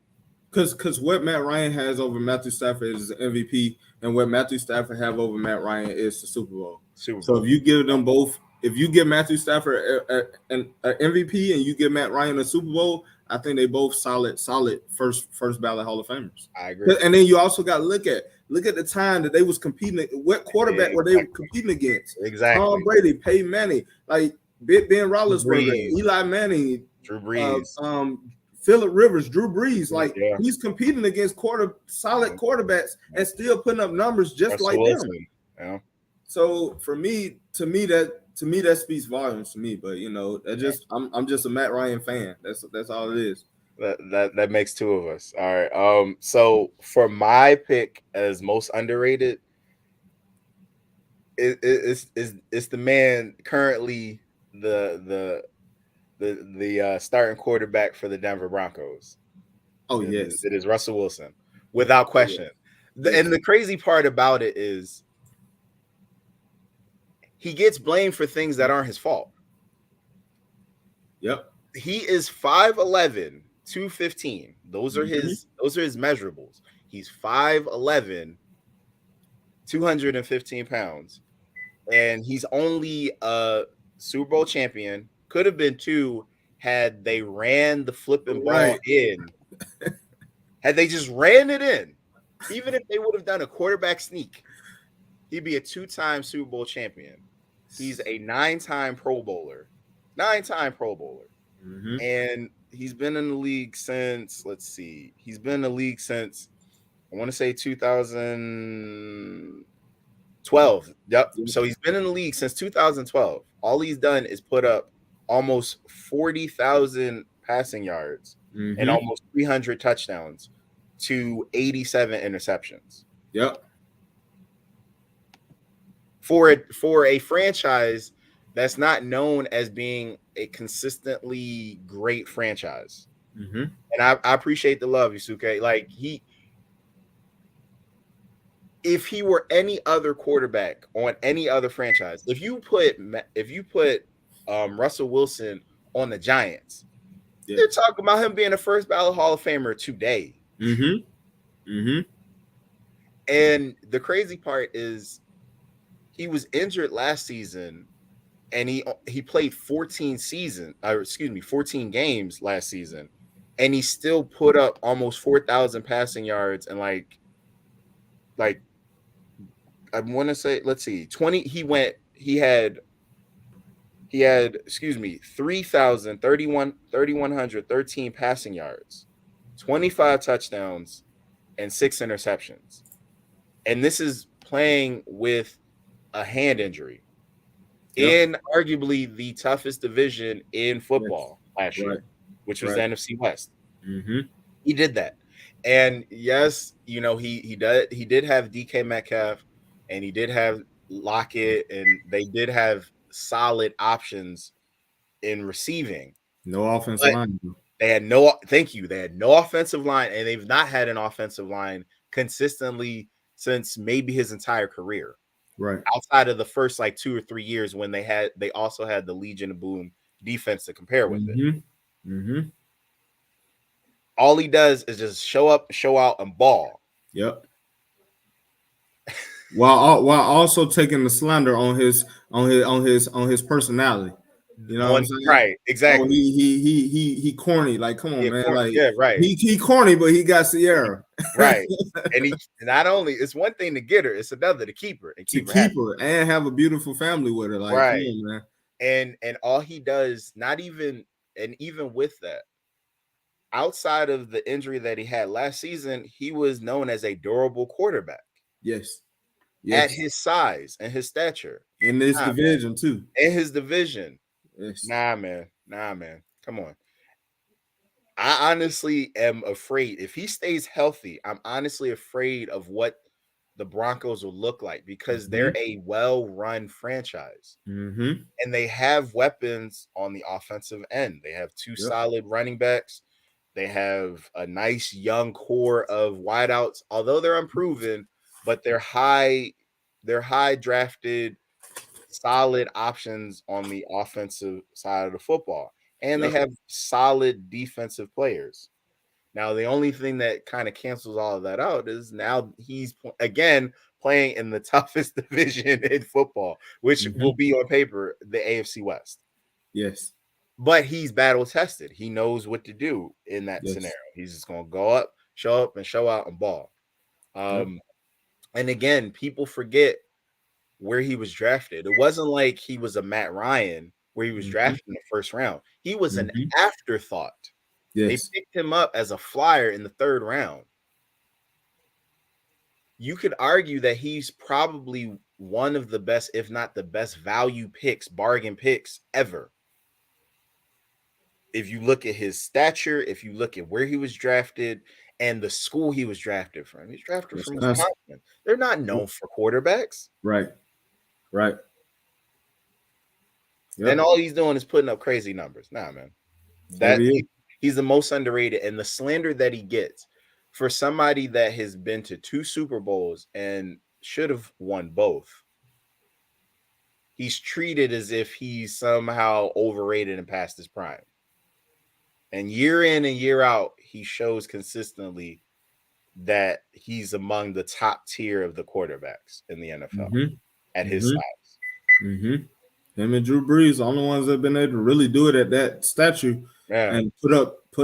Because what Matt Ryan has over Matthew Stafford is MVP, and what Matthew Stafford have over Matt Ryan is the Super Bowl. So if you give them both, if you give Matthew Stafford an MVP and you give Matt Ryan a Super Bowl, I think they both solid first ballot Hall of Famers. I agree. And then you also got to look at the time that they was competing. What quarterback were they competing against? Exactly. Tom Brady, Peyton Manning, like Ben Roethlisberger, Eli Manning, Drew Brees, Phillip Rivers, Drew Brees. Like he's competing against solid quarterbacks and still putting up numbers just Russell like Wilson. Them. Yeah. So to me that speaks volumes to me. But I'm just a Matt Ryan fan. That's all it is. That makes two of us. All right. So for my pick as most underrated, it's the man currently the starting quarterback for the Denver Broncos. Oh, yes. It is Russell Wilson, without question. Yes. And the crazy part about it is he gets blamed for things that aren't his fault. Yep. He is 5'11", 215. Those are his measurables. He's 5'11", 215 pounds. And he's only a Super Bowl champion. Could have been 2 had they ran the flipping ball in. Had they just ran it in, even if they would have done a quarterback sneak, he'd be a 2-time Super Bowl champion. He's a 9-time Pro Bowler. 9-time Pro Bowler. Mm-hmm. And he's been in the league since, he's been in the league since, I want to say 2012. Yep. So he's been in the league since 2012. All he's done is put up almost 40,000 passing yards and almost 300 touchdowns to 87 interceptions. Yep. For a franchise that's not known as being a consistently great franchise. Mm-hmm. And I appreciate the love, Yusuke. Like if he were any other quarterback on any other franchise, if you put Russell Wilson on the Giants, they're talking about him being a first ballot Hall of Famer today. Mm-hmm. Mm-hmm. And the crazy part is he was injured last season, and he played 14 games last season, and he still put up almost 4,000 passing yards and like I want to say, 20. He had 3,113 passing yards, 25 touchdowns, and 6 interceptions. And this is playing with a hand injury in arguably the toughest division in football last year, which was the NFC West. Mm-hmm. He did that. And yes, he did have DK Metcalf, and he did have Lockett, and they did have solid options in receiving. No offensive line. They had no offensive line, and they've not had an offensive line consistently since maybe his entire career. Right. Outside of the first 2 or 3 years when they also had the Legion of Boom defense to compare with it. Mm-hmm. All he does is just show up, show out, and ball. Yep. while also taking the slander on his personality. You know what I'm saying? Right, exactly. Oh, he corny. Like, come on, man. Like, right. He corny, but he got Sierra. Right. And he not only it's one thing to get her, it's another to keep her and To keep her keep happy. her and have a beautiful family with her. Like, come Right. on, man. And all he does, even with that, outside of the injury that he had last season, he was known as a durable quarterback. Yes. At his size and his stature. In this division, too. In his division. Yes. Nah, man. Come on. I honestly am afraid if he stays healthy. I'm honestly afraid of what the Broncos will look like because they're a well-run franchise. Mm-hmm. And they have weapons on the offensive end. They have two solid running backs. They have a nice young core of wideouts, although they're unproven, but they're high drafted, solid options on the offensive side of the football. And they have solid defensive players. Now, the only thing that kind of cancels all of that out is now he's again playing in the toughest division in football, which will be on paper the AFC West. Yes. But he's battle tested. He knows what to do in that scenario. He's just going to go up, show out, and ball. And again, people forget where he was drafted. It wasn't like he was a Matt Ryan where he was drafted in the first round. He was an afterthought. Yes. They picked him up as a flyer in the third round. You could argue that he's probably one of the best, if not the best value picks, bargain picks ever. If you look at his stature, if you look at where he was drafted and the school he was drafted from, he's drafted from Wisconsin. They're not known for quarterbacks. Right. And all he's doing is putting up crazy numbers. Nah, man. He's the most underrated, and the slander that he gets for somebody that has been to 2 Super Bowls and should have won both. He's treated as if he's somehow overrated and past his prime. And year in and year out, he shows consistently that he's among the top tier of the quarterbacks in the NFL at his size. Him and Drew Brees, the only ones that have been able to really do it at that stature and put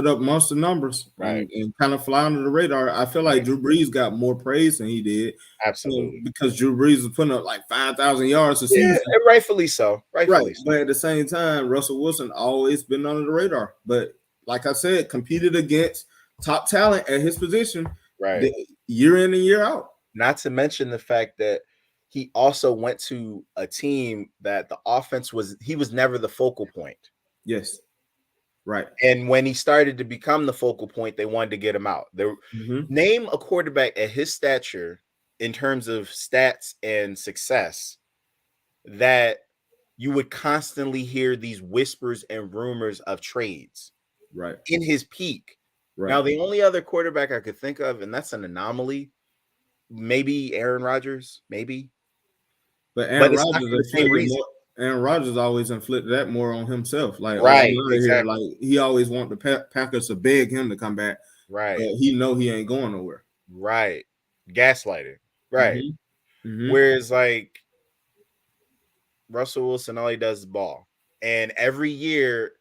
up monster numbers and kind of fly under the radar. I feel like Drew Brees got more praise than he did. Absolutely. Because Drew Brees was putting up like 5,000 yards a season. And rightfully so. So. But at the same time, Russell Wilson always been under the radar. But like I said, competed against top talent at his position year in and year out. Not to mention the fact that he also went to a team that the offense was never the focal point. Yes. Right. And when he started to become the focal point, they wanted to get him out. Name a quarterback at his stature in terms of stats and success that you would constantly hear these whispers and rumors of trades. Right. In his peak. Right. Now, the only other quarterback I could think of, and that's an anomaly, maybe Aaron Rodgers, maybe. But Aaron Rodgers always inflicted that more on himself. Like, exactly. Like he always wanted the Packers to beg him to come back. Right. But he know he ain't going nowhere. Right. Gaslighting. Right. Whereas like Russell Wilson, all he does is ball. And every year,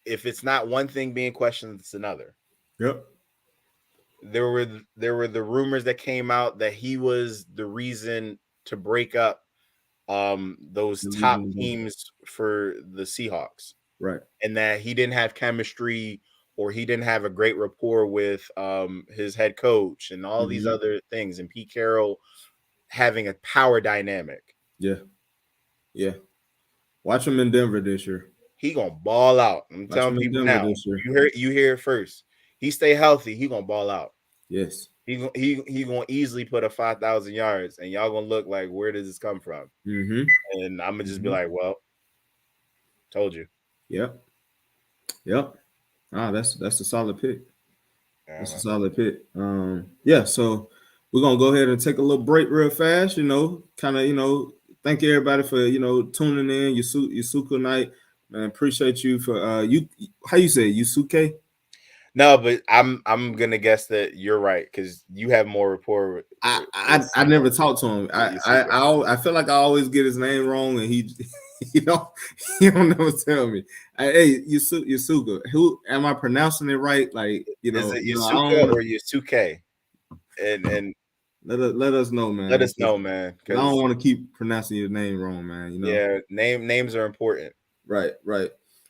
if it's not one thing being questioned, it's another. Yep. There were the rumors that came out that he was the reason to break up those top teams for the Seahawks. Right. And that he didn't have chemistry or he didn't have a great rapport with his head coach and all these other things. And Pete Carroll having a power dynamic. Yeah. Yeah. Watch him in Denver this year. He gonna ball out. I'm telling people now. You hear it first. He stay healthy. He gonna ball out. Yes. He gonna easily put up 5,000 yards, and y'all gonna look like, where does this come from? And I'm gonna just be like, well, told you. Yep. That's a solid pick. That's a solid pick. So we're gonna go ahead and take a little break real fast. Thank everybody for tuning in. Yusuka night. Man, appreciate you for how you say it, Yusuke? No, but I'm gonna guess that you're right because you have more rapport with I never talked to him. I feel like I always get his name wrong and he You don't never tell me. Hey, Yasuka, who am I pronouncing it right? Like, Is it I don't Yasuka wanna, or Yasuke? And let us know, man. let us know, man. I don't Because want to keep pronouncing your name wrong, man. yeah, names are important. Right.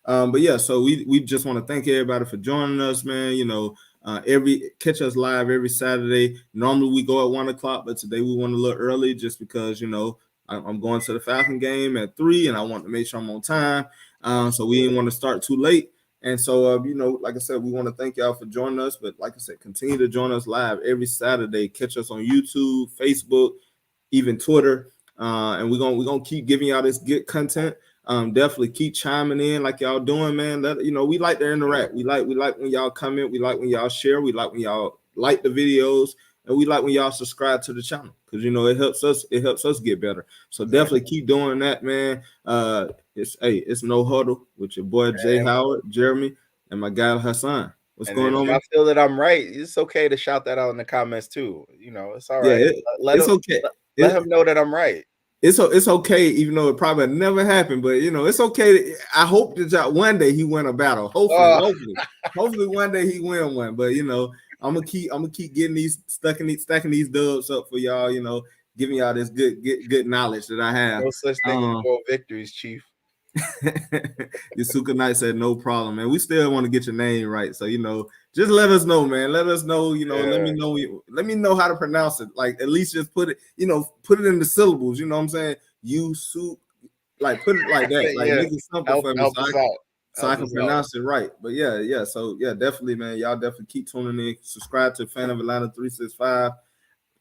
But yeah, so we just want to thank everybody for joining us, man. Catch us live every Saturday. Normally we go at 1:00, but today we went a little early just because I'm going to the Falcon game at 3, and I want to make sure I'm on time. So we didn't want to start too late. And so, like I said, we want to thank y'all for joining us. But like I said, continue to join us live every Saturday. Catch us on YouTube, Facebook, even Twitter. And we're gonna keep giving y'all this good content. Definitely keep chiming in like y'all doing, man. We like to interact. We like when y'all comment. We like when y'all share. We like when y'all like the videos, and we like when y'all subscribe to the channel because it helps us. It helps us get better. So definitely keep doing that, man. It's No Huddle with your boy Jay Howard, Jeramy, and my guy Hassan. What's going on? If I feel that I'm right, it's okay to shout that out in the comments too. It's all right. Yeah, it's okay. Let him know that I'm right. It's okay, even though it probably never happened. But it's okay. I hope that one day he win a battle. Hopefully one day he win one. But I'm gonna keep getting stacking these dubs up for y'all. Giving y'all this good knowledge that I have. No such thing as more victories, Chief. Yasuka Knight said no problem, man. We still want to get your name right, so just let us know, man. Let us know, let me know how to pronounce it. Like at least just put it in the syllables. You know what I'm saying? Like put it like that, like make it simple for me, so I can pronounce it right. But yeah. So yeah, definitely, man. Y'all definitely keep tuning in. Subscribe to Fan of Atlanta 365.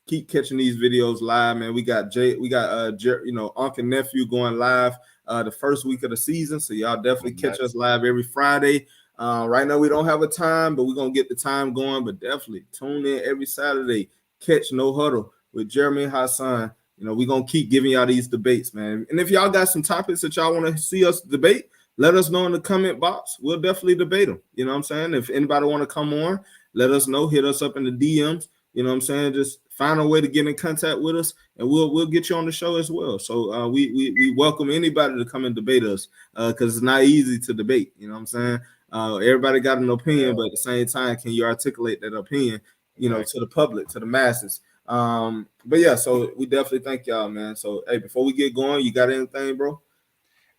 Keep catching these videos live, man. We got Uncle and Nephew going live the first week of the season. So y'all definitely catch us live every Friday. Right now we don't have a time, but we're gonna get the time going. But definitely tune in every Saturday. Catch No Huddle with Jeramy Hassan. We're gonna keep giving y'all these debates, man. And if y'all got some topics that y'all want to see us debate, let us know in the comment box. We'll definitely debate them. You know what I'm saying? If anybody want to come on, let us know. Hit us up in the DMs. You know what I'm saying? Just find a way to get in contact with us, and we'll get you on the show as well. So we welcome anybody to come and debate us because it's not easy to debate. You know what I'm saying? Everybody got an opinion, but at the same time, can you articulate that opinion, to the public, to the masses? But yeah, so we definitely thank y'all, man. So hey, before we get going, you got anything, bro?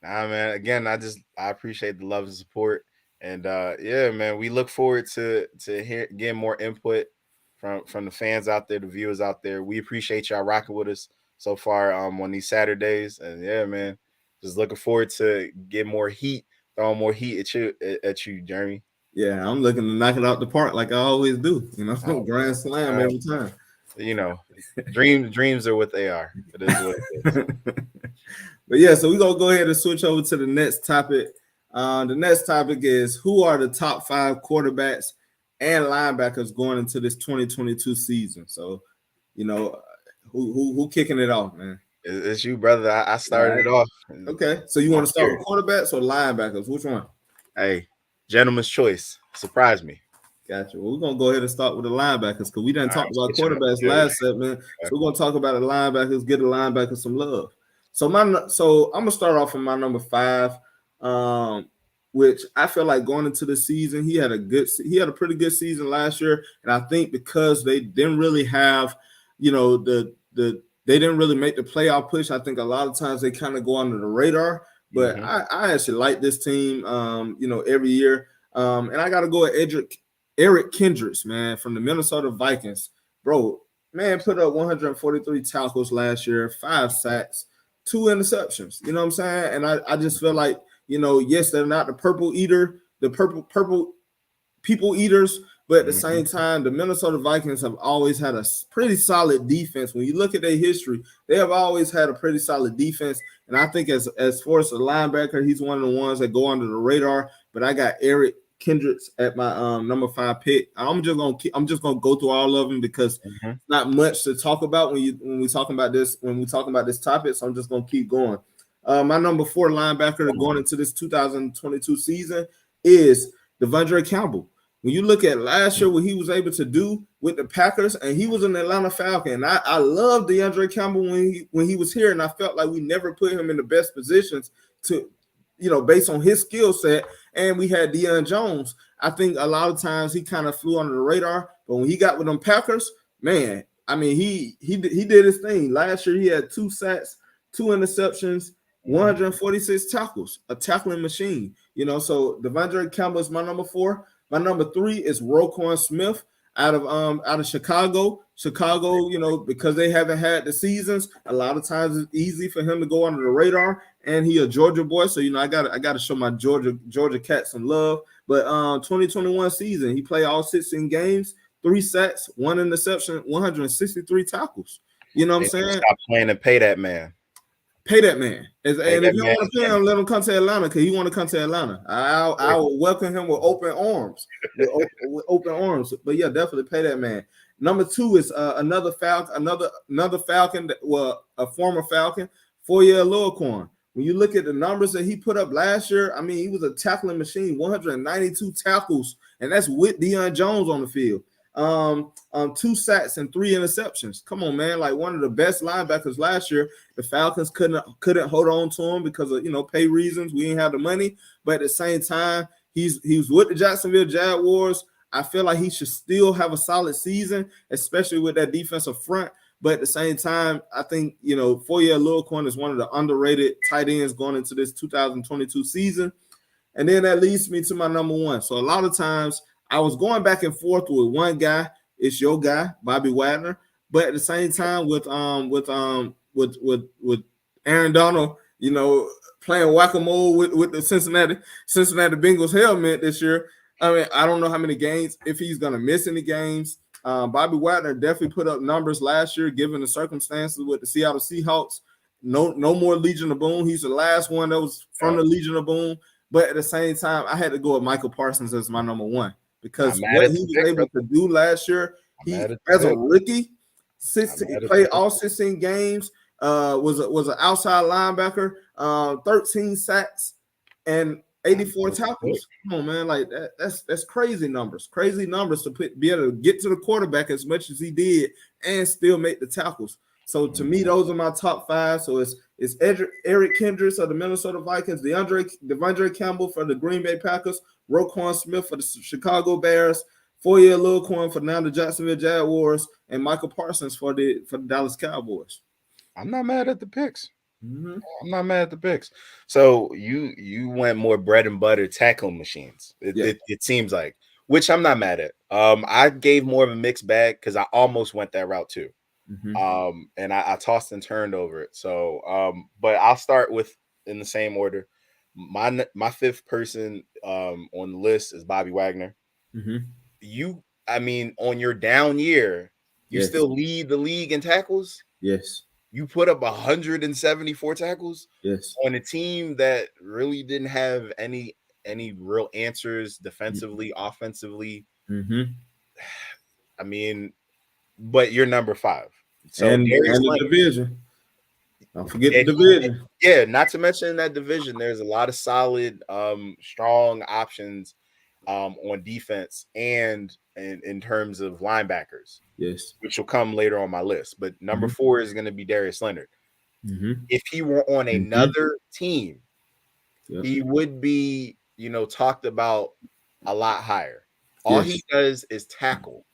Nah, man. Again, I appreciate the love and support, and yeah, man, we look forward to getting more input from the fans out there, the viewers out there. We appreciate y'all rocking with us so far on these Saturdays, and yeah, man, just looking forward to get more heat, throwing more heat at you, Jeremy. Yeah, I'm looking to knock it out the park like I always do. Grand slam every time. Dreams are what they are. It is what it is. But yeah, so we're gonna go ahead and switch over to the next topic. The next topic is who are the top 5 quarterbacks and linebackers going into this 2022 season. So, who kicking it off, man? It's you, brother. I started it off. Okay, so you want to start with quarterbacks or linebackers? Which one? Hey, gentleman's choice. Surprise me. Gotcha. Well, we're gonna go ahead and start with the linebackers because we didn't talk about quarterbacks last segment. So we're gonna talk about the linebackers, get the linebackers some love. So I'm gonna start off with my number 5, which I feel like going into the season, he had a pretty good season last year, and I think because they didn't really have, they didn't really make the playoff push. I think a lot of times they kind of go under the radar, but I actually like this team, every year. And I got to go with Eric Kendricks, man, from the Minnesota Vikings. Bro, man, put up 143 tackles last year, 5 sacks, 2 interceptions. You know what I'm saying? And I just feel like, yes, they're not the purple people eaters, but at the same time, the Minnesota Vikings have always had a pretty solid defense. When you look at their history, they have always had a pretty solid defense. And I think as far as a linebacker, he's one of the ones that go under the radar. But I got Eric Kendricks at my number 5 pick. I'm just gonna go through all of them because not much to talk about when we talking about this topic. So I'm just gonna keep going. My number 4 linebacker going into this 2022 season is Devondre Campbell. When you look at last year, what he was able to do with the Packers, and he was an Atlanta Falcon. I love DeAndre Campbell when he was here, and I felt like we never put him in the best positions to, based on his skill set. And we had Deion Jones. I think a lot of times he kind of flew under the radar, but when he got with them Packers, man, I mean, he did his thing. Last year he had 2 sacks, 2 interceptions, 146 tackles, a tackling machine. So Devondre Campbell is my number 4. My number 3 is Rokon Smith out of Chicago. Because they haven't had the seasons, a lot of times it's easy for him to go under the radar. And he a Georgia boy, so I got to show my Georgia Cats some love. But 2021 season, he played all 16 games, 3 sacks, 1 interception, 163 tackles. You know what I'm saying? Stop playing and pay that man. Pay that man. And if you want to pay him, let him come to Atlanta because he want to come to Atlanta. I will welcome him with open arms. With open arms. But yeah, definitely pay that man. Number 2 is another Falcon, a former Falcon, 4-year Rokon. When you look at the numbers that he put up last year, I mean, he was a tackling machine, 192 tackles, and that's with Deion Jones on the field. 2 sacks and 3 interceptions. Come on, man! Like one of the best linebackers last year. The Falcons couldn't hold on to him because of pay reasons. We didn't have the money, but at the same time, he's with the Jacksonville Jaguars. I feel like he should still have a solid season, especially with that defensive front. But at the same time, I think 4-year Rokon is one of the underrated tight ends going into this 2022 season. And then that leads me to my number 1. So a lot of times I was going back and forth with one guy. It's your guy, Bobby Wagner. But at the same time, with Aaron Donald, playing whack-a-mole with the Cincinnati Bengals helmet this year. I mean, I don't know how many games, if he's going to miss any games. Bobby Wagner definitely put up numbers last year, given the circumstances with the Seattle Seahawks. No more Legion of Boom. He's the last one that was from the Legion of Boom. But at the same time, I had to go with Micah Parsons as my number 1 because what he was able to do last year, he as a rookie, played all 16 games. Was an outside linebacker, 13 sacks, and 84 tackles. Come on, man! Like that's crazy numbers. Crazy numbers to be able to get to the quarterback as much as he did and still make the tackles. So to me, those are my top 5. So it's Eric Kendricks of the Minnesota Vikings, Devondre Campbell for the Green Bay Packers, Rokon Smith for the Chicago Bears, 4-year Rokon for now the Jacksonville Jaguars, and Micah Parsons for the Dallas Cowboys. I'm not mad at the picks. I'm not mad at the picks. So you went more bread and butter tackle machines. It seems like, which I'm not mad at. I gave more of a mixed bag because I almost went that route too. And I tossed and turned over it. So but I'll start with in the same order. My 5th person on the list is Bobby Wagner. I mean, on your down year, you still lead the league in tackles. Yes. You put up 174 tackles on a team that really didn't have any real answers defensively, offensively. I mean, but you're number 5. So and the division. Don't forget the division. Yeah, not to mention that division, there's a lot of solid, strong options on defense and in terms of linebackers. Yes, which will come later on my list. But number 4 is going to be Darius Leonard. If he were on another team, he would be, talked about a lot higher. All he does is tackle,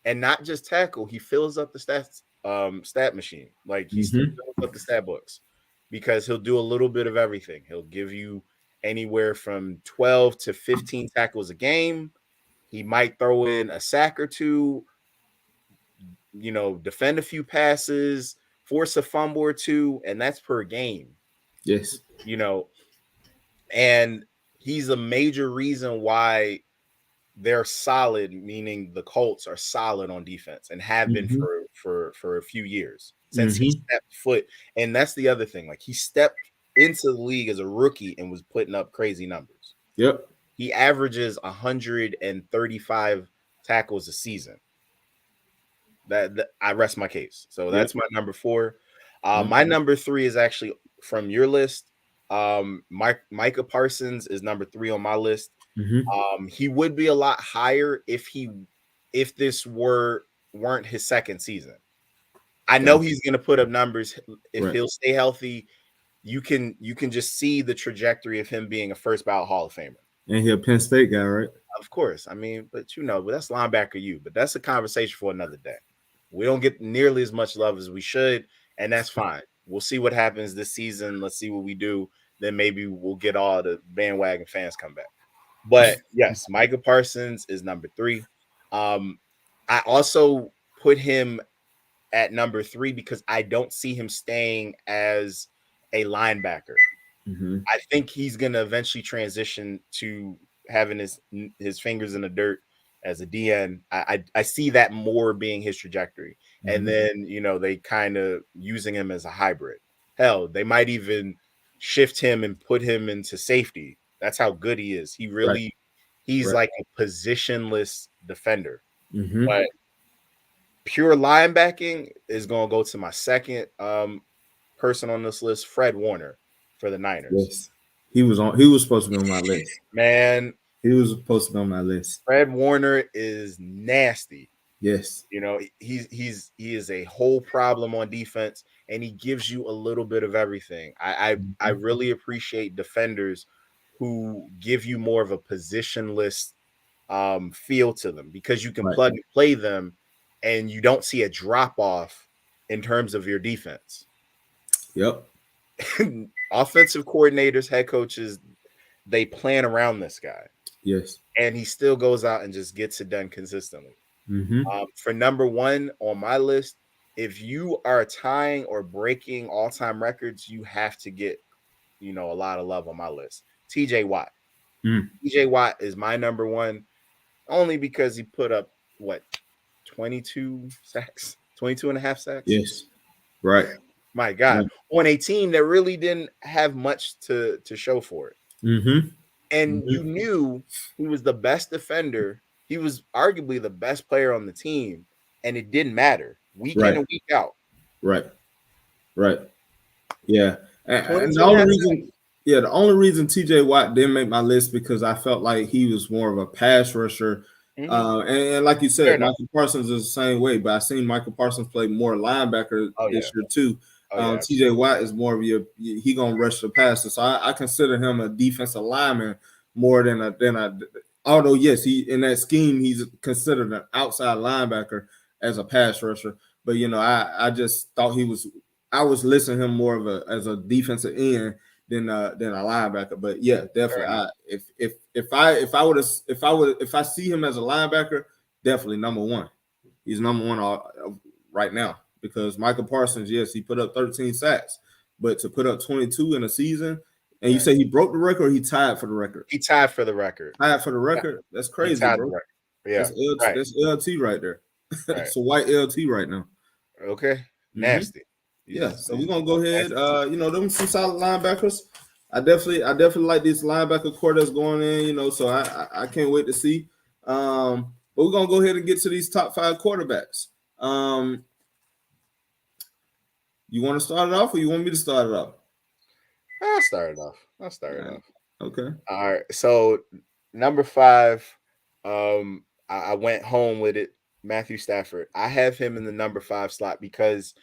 and not just tackle. He fills up the stat machine. Like he still fills up the stat books because he'll do a little bit of everything. He'll give you anywhere from 12 to 15 tackles a game. He might throw in a sack or 2. Defend a few passes, force a fumble or 2, and that's per game. Yes. And he's a major reason why they're solid, meaning the Colts are solid on defense and have been for a few years since he stepped foot. And that's the other thing. Like he stepped into the league as a rookie and was putting up crazy numbers. Yep. He averages 135 tackles a season. That I rest my case. So that's my number 4. My number 3 is actually from your list. Micah Parsons is number 3 on my list. He would be a lot higher if this weren't his second season. I know he's going to put up numbers if he'll stay healthy. you can just see the trajectory of him being a first ballot Hall of Famer. And he a Penn State guy, right? Of course. I mean, but that's linebacker you. But that's a conversation for another day. We don't get nearly as much love as we should, and that's fine. We'll see what happens this season. Let's see what we do. Then maybe we'll get all the bandwagon fans come back. But yes, Micah Parsons is number 3. I also put him at number 3 because I don't see him staying as a linebacker. Mm-hmm. I think he's going to eventually transition to having his fingers in the dirt as a DN. I see that more being his trajectory. Mm-hmm. And then, they kind of using him as a hybrid. Hell, they might even shift him and put him into safety. That's how good he is. He's like a positionless defender. Mm-hmm. But pure linebacking is going to go to my second person on this list, Fred Warner for the Niners. Yes. He was supposed to be on my list. Man, he was supposed to be on my list. Fred Warner is nasty. Yes. He is a whole problem on defense, and he gives you a little bit of everything. I really appreciate defenders who give you more of a positionless feel to them, because you can plug and play them and you don't see a drop off in terms of your defense. Yep. Offensive coordinators, head coaches, they plan around this guy. Yes. And he still goes out and just gets it done consistently. Mm-hmm. For number 1 on my list, if you are tying or breaking all-time records, you have to get, a lot of love on my list. TJ Watt. TJ Watt is my number 1, only because he put up 22 sacks, 22 and a half sacks. Yes. Right. My God. Right. On a team that really didn't have much to show for it. Mm-hmm. And you knew he was the best defender. He was arguably the best player on the team, and it didn't matter week in and week out. Right. Yeah. And the only reason TJ Watt didn't make my list because I felt like he was more of a pass rusher. Mm-hmm. And like you said, Micah Parsons is the same way, but I've seen Micah Parsons play more linebacker this year too. TJ Watt is more of he gonna rush the passer. So I consider him a defensive lineman more than a although yes, he in that scheme he's considered an outside linebacker as a pass rusher. But I just thought I was listening to him more as a defensive end than a linebacker. But yeah, definitely. If I see him as a linebacker, definitely number 1. He's number 1 right now. Because Micah Parsons, yes, he put up 13 sacks, but to put up 22 in a season, and you say he broke the record or he tied for the record? He tied for the record. Tied for the record? Yeah. That's crazy, bro. Yeah. That's LT right there. Right. It's a white LT right now. Okay. Nasty. Yeah. So we're gonna go ahead. Them some solid linebackers. I definitely like this linebacker core that's going in, so I can't wait to see. But we're gonna go ahead and get to these top 5 quarterbacks. You want to start it off, or you want me to start it off? I'll start it off. Okay. All right. So number 5, I went home with it. Matthew Stafford. I have him in the number 5 slot because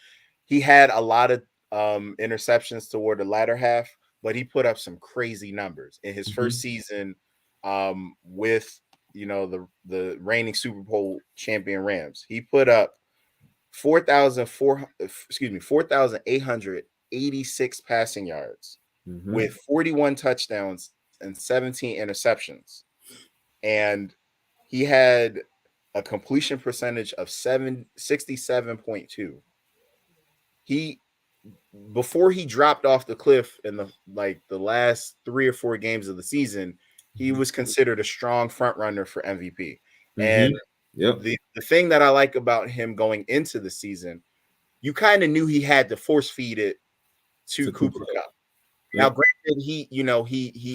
he had a lot of interceptions toward the latter half, but he put up some crazy numbers in his first season with the reigning Super Bowl champion Rams. He put up 4,886 passing yards with 41 touchdowns and 17 interceptions. And he had a completion percentage of 67.2. Before he dropped off the cliff in the last 3 or 4 games of the season, he was considered a strong front runner for MVP. And the thing that I like about him going into the season, you kind of knew he had to force feed it to Cooper Kupp. Now, granted, he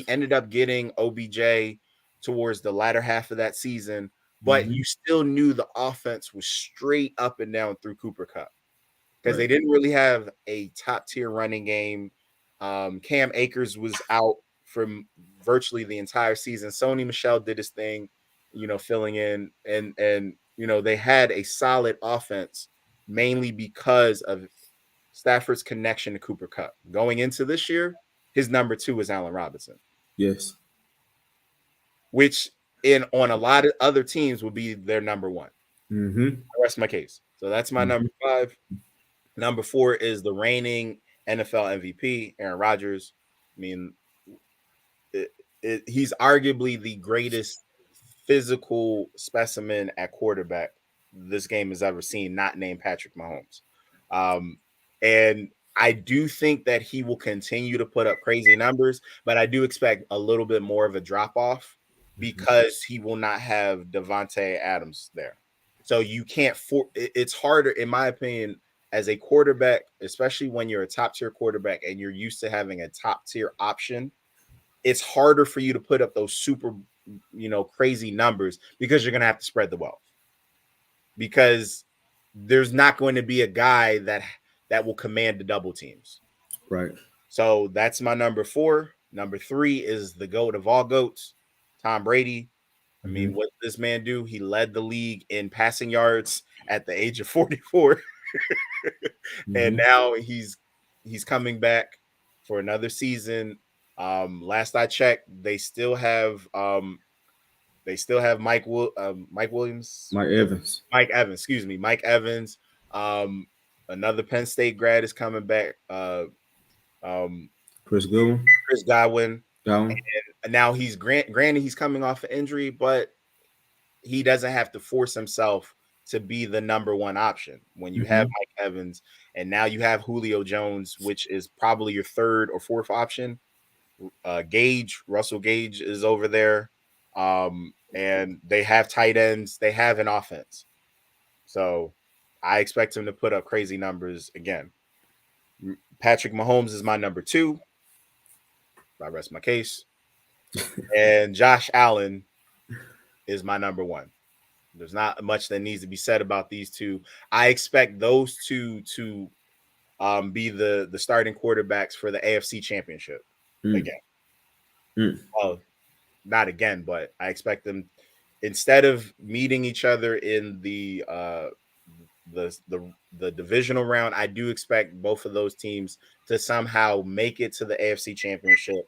ended up getting OBJ towards the latter half of that season, but you still knew the offense was straight up and down through Cooper Kupp because they didn't really have a top tier running game. Cam Akers was out for virtually the entire season. Sony Michel did his thing, filling in, and they had a solid offense mainly because of Stafford's connection to Cooper Kupp. Going into this year, his number 2 is Allen Robinson. Yes. Which on a lot of other teams would be their number 1. Mm-hmm. I rest my case. So that's my number 5. Number 4 is the reigning NFL MVP, Aaron Rodgers. I mean, he's arguably the greatest physical specimen at quarterback this game has ever seen, not named Patrick Mahomes. And I do think that he will continue to put up crazy numbers, but I do expect a little bit more of a drop-off because he will not have Devontae Adams there. So you can't it's harder, in my opinion, as a quarterback, especially when you're a top-tier quarterback and you're used to having a top-tier option, it's harder for you to put up those super, crazy numbers because you're going to have to spread the wealth. Because there's not going to be a guy that will command the double teams. Right. So that's my number 4. Number 3 is the GOAT of all GOATs, Tom Brady. I mean, what did this man do? He led the league in passing yards at the age of 44. And now he's coming back for another season. Last I checked, they still have Mike Evans. Mike Evans. Another Penn State grad is coming back. Chris Godwin. And now he's granted he's coming off an injury, but he doesn't have to force himself to be the number 1 option when you have Mike Evans, and now you have Julio Jones, which is probably your 3rd or 4th option. Russell Gage is over there. And they have tight ends. They have an offense. So I expect him to put up crazy numbers again. Patrick Mahomes is my number 2. I rest my case. And Josh Allen is my number 1. There's not much that needs to be said about these two. I expect those two to be the starting quarterbacks for the AFC Championship again. Well, not again, but I expect them, instead of meeting each other in the divisional round, I do expect both of those teams to somehow make it to the AFC Championship.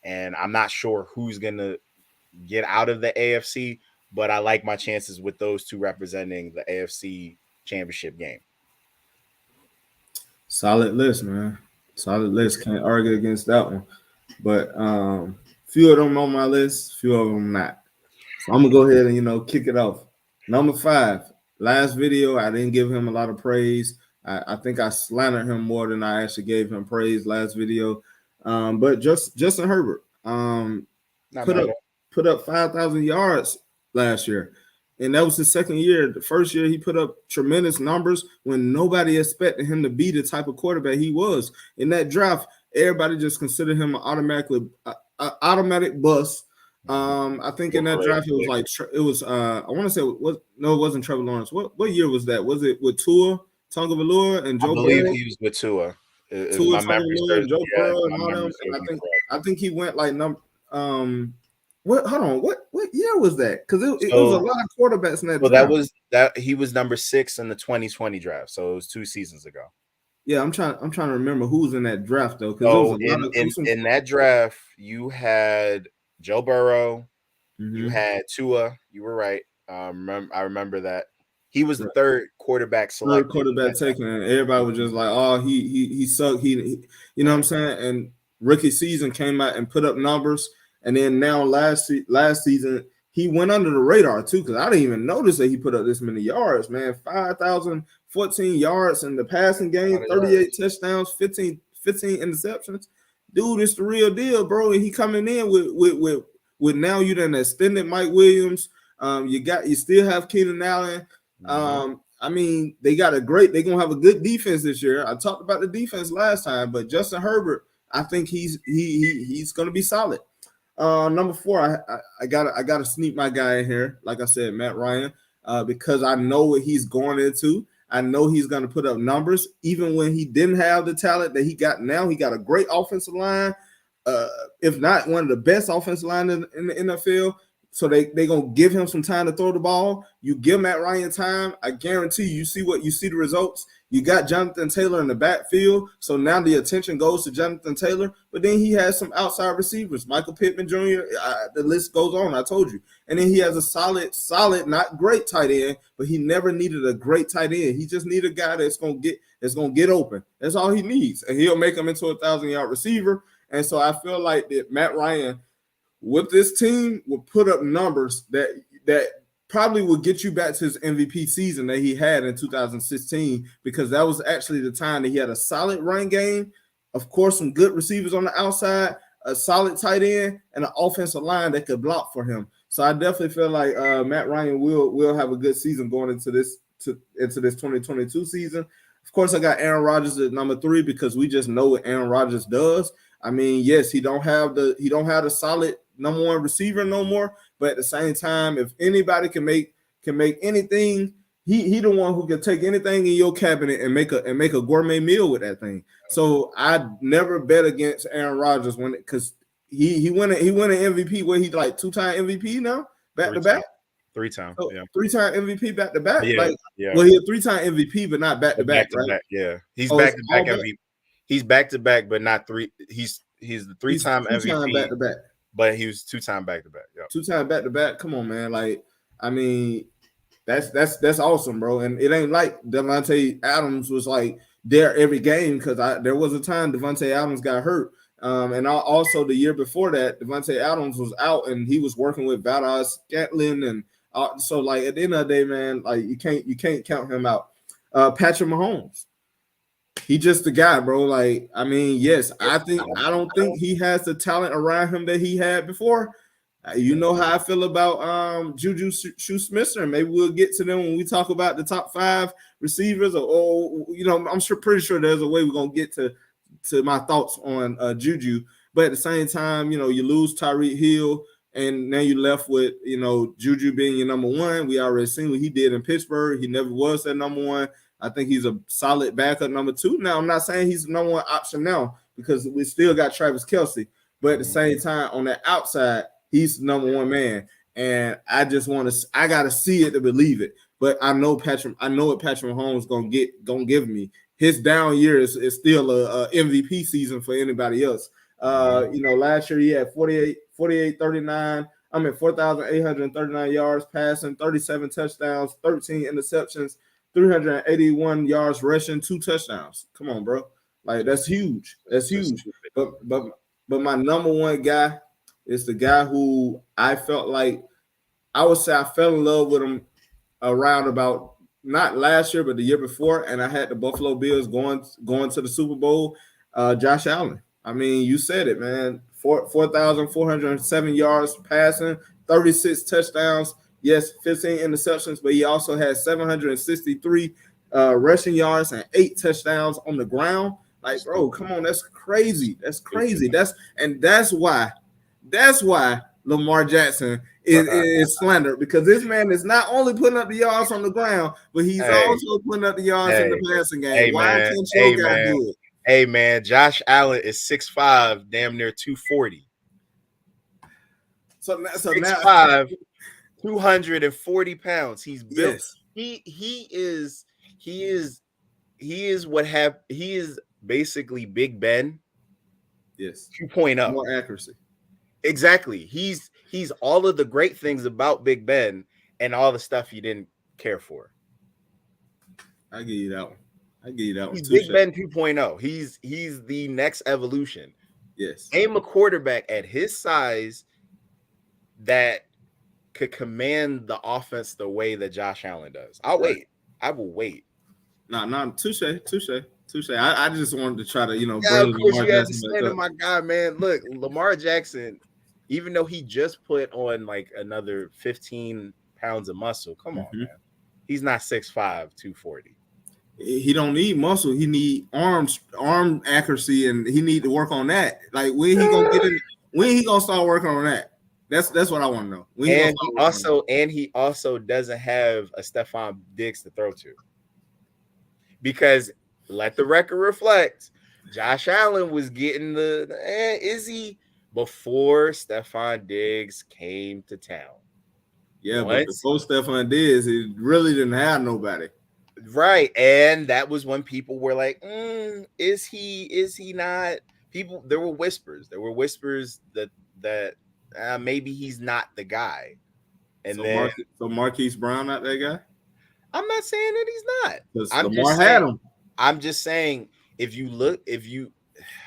And I'm not sure who's going to get out of the AFC, but I like my chances with those two representing the AFC Championship game. Solid list, man. Solid list. Can't argue against that one. But few of them on my list, few of them not. So I'm going to go ahead and, kick it off. Number 5, last video, I didn't give him a lot of praise. I think I slandered him more than I actually gave him praise last video. But Justin Herbert put up 5,000 yards last year. And that was his second year. The first year, he put up tremendous numbers when nobody expected him to be the type of quarterback he was. In that draft, everybody just considered him an automatic bust. I think in that draft, it was I want to say, it wasn't Trevor Lawrence. What year was that? Was it with Tua Tagovailoa and Joe Burrow? I believe he was with Tua. Tua Tagovailoa, Joe Burrow, and all them. I think he went like What? Hold on. What year was that? Because it was a lot of quarterbacks in that. Well, he was number 6 in the 2020 draft. So it was 2 seasons ago. Yeah, I'm trying to remember who was in that draft though. So in that draft, you had Joe Burrow, you had Tua. You were right. I remember that. He was the third quarterback selected. Third quarterback taken, and everybody was just like, "Oh, he sucked." He you know what I'm saying? And rookie season came out and put up numbers. And then now last season, he went under the radar too, because I didn't even notice that he put up this many yards, man. 5,014 yards in the passing game, 38 touchdowns, 15 interceptions. Dude, it's the real deal, bro. And he coming in with now you done extended Mike Williams. You still have Keenan Allen. I mean, they're gonna have a good defense this year. I talked about the defense last time, but Justin Herbert, I think he's gonna be solid. Number 4, I gotta sneak my guy in here. Like I said, Matt Ryan, because I know what he's going into. I know he's gonna put up numbers, even when he didn't have the talent that he got now. He got a great offensive line, if not one of the best offensive line in the NFL. So they gonna give him some time to throw the ball. You give Matt Ryan time, I guarantee you see the results. You got Jonathan Taylor in the backfield, so now the attention goes to Jonathan Taylor. But then he has some outside receivers, Michael Pittman Jr. The list goes on. I told you. And then he has a solid, not great tight end, but he never needed a great tight end. He just needed a guy that's gonna get open. That's all he needs, and he'll make him into a 1,000-yard receiver. And so I feel like that Matt Ryan with this team will put up numbers that probably will get you back to his MVP season that he had in 2016, because that was actually the time that he had a solid run game, of course, some good receivers on the outside, a solid tight end, and an offensive line that could block for him. So I definitely feel like Matt Ryan will have a good season going into this 2022 season. Of course, I got Aaron Rodgers at number 3 because we just know what Aaron Rodgers does. I mean, yes, he don't have the solid number 1 receiver no more, but at the same time, if anybody can make anything, he the one who can take anything in your cabinet and make a gourmet meal with that thing. So I never bet against Aaron Rodgers because he won an MVP where he's like 2-time MVP now, back to back. 3-time, so, yeah. 3-time MVP back to back. Yeah, Well, he's a 3-time MVP, but not back to back, right? Yeah, he's back to back MVP. He's back to back, but not 3. He's the 3-time MVP back to back. But he was 2-time back to back. Yeah, 2-time back to back. Come on, man. Like, I mean, that's awesome, bro. And it ain't like Devontae Adams was like there every game, because there was a time Devontae Adams got hurt. And also the year before that, Devontae Adams was out and he was working with Valdez Scantling, and so like at the end of the day, man, like you can't count him out. Patrick Mahomes. He just the guy, bro. Like, I I don't think he has the talent around him that he had before. You know how I feel about Juju Smith-Schuster, and maybe we'll get to them when we talk about the top 5 receivers. Or I'm pretty sure there's a way we're gonna get to my thoughts on Juju. But at the same time, you lose Tyreek Hill, and now you're left with Juju being your number 1. We already seen what he did in Pittsburgh. He never was that number 1. I think he's a solid backup number 2. Now, I'm not saying he's the number 1 option now, because we still got Travis Kelce. But at the same time, on that outside, he's the number 1 man. And I got to see it to believe it. But I know what Patrick Mahomes gonna give me. His down year is still a MVP season for anybody else. Last year he had 4,839 yards passing, 37 touchdowns, 13 interceptions, 381 yards rushing, 2 touchdowns. Come on, bro. Like, that's huge. That's huge. But my number 1 guy is the guy who I felt like, I would say I fell in love with him around about, not last year, but the year before, and I had the Buffalo Bills going to the Super Bowl. Josh Allen. I mean, you said it, man. 4,407 yards passing, 36 touchdowns. Yes, 15 interceptions, but he also had 763 rushing yards and 8 touchdowns on the ground. Like, bro, come on, that's crazy. That's crazy. That's why Lamar Jackson is slandered, because this man is not only putting up the yards on the ground, but he's also putting up the yards in the passing game. Why can't your guy do it? Hey, man, Josh Allen is 6'5", damn near 240. So 6'5", 240 pounds. He's built. Yes. He is basically Big Ben. Yes. 2.0. More accuracy. Exactly. He's all of the great things about Big Ben and all the stuff you didn't care for. I give you that one. He's Big Ben 2.0. He's the next evolution. Yes. Name a quarterback at his size that could command the offense the way that Josh Allen does. I'll wait. I will wait. No, touche. I just wanted to try to, of course you had to say to my guy, man. Look, Lamar Jackson, even though he just put on like another 15 pounds of muscle, come on, man. He's not 6'5", 240. He don't need muscle. He need arm accuracy, and he need to work on that. Like, when he gonna start working on that? That's what I want to know. He also doesn't have a Stephon Diggs to throw to. Because let the record reflect, Josh Allen was getting is he? before Stephon Diggs came to town. Yeah, but before Stephon Diggs, he really didn't have nobody. Right. And that was when people were like, is he not? People, there were whispers. There were whispers that maybe he's not the guy. And so Marquise Brown not that guy? I'm not saying that he's not. Because I'm Lamar had him. I'm just saying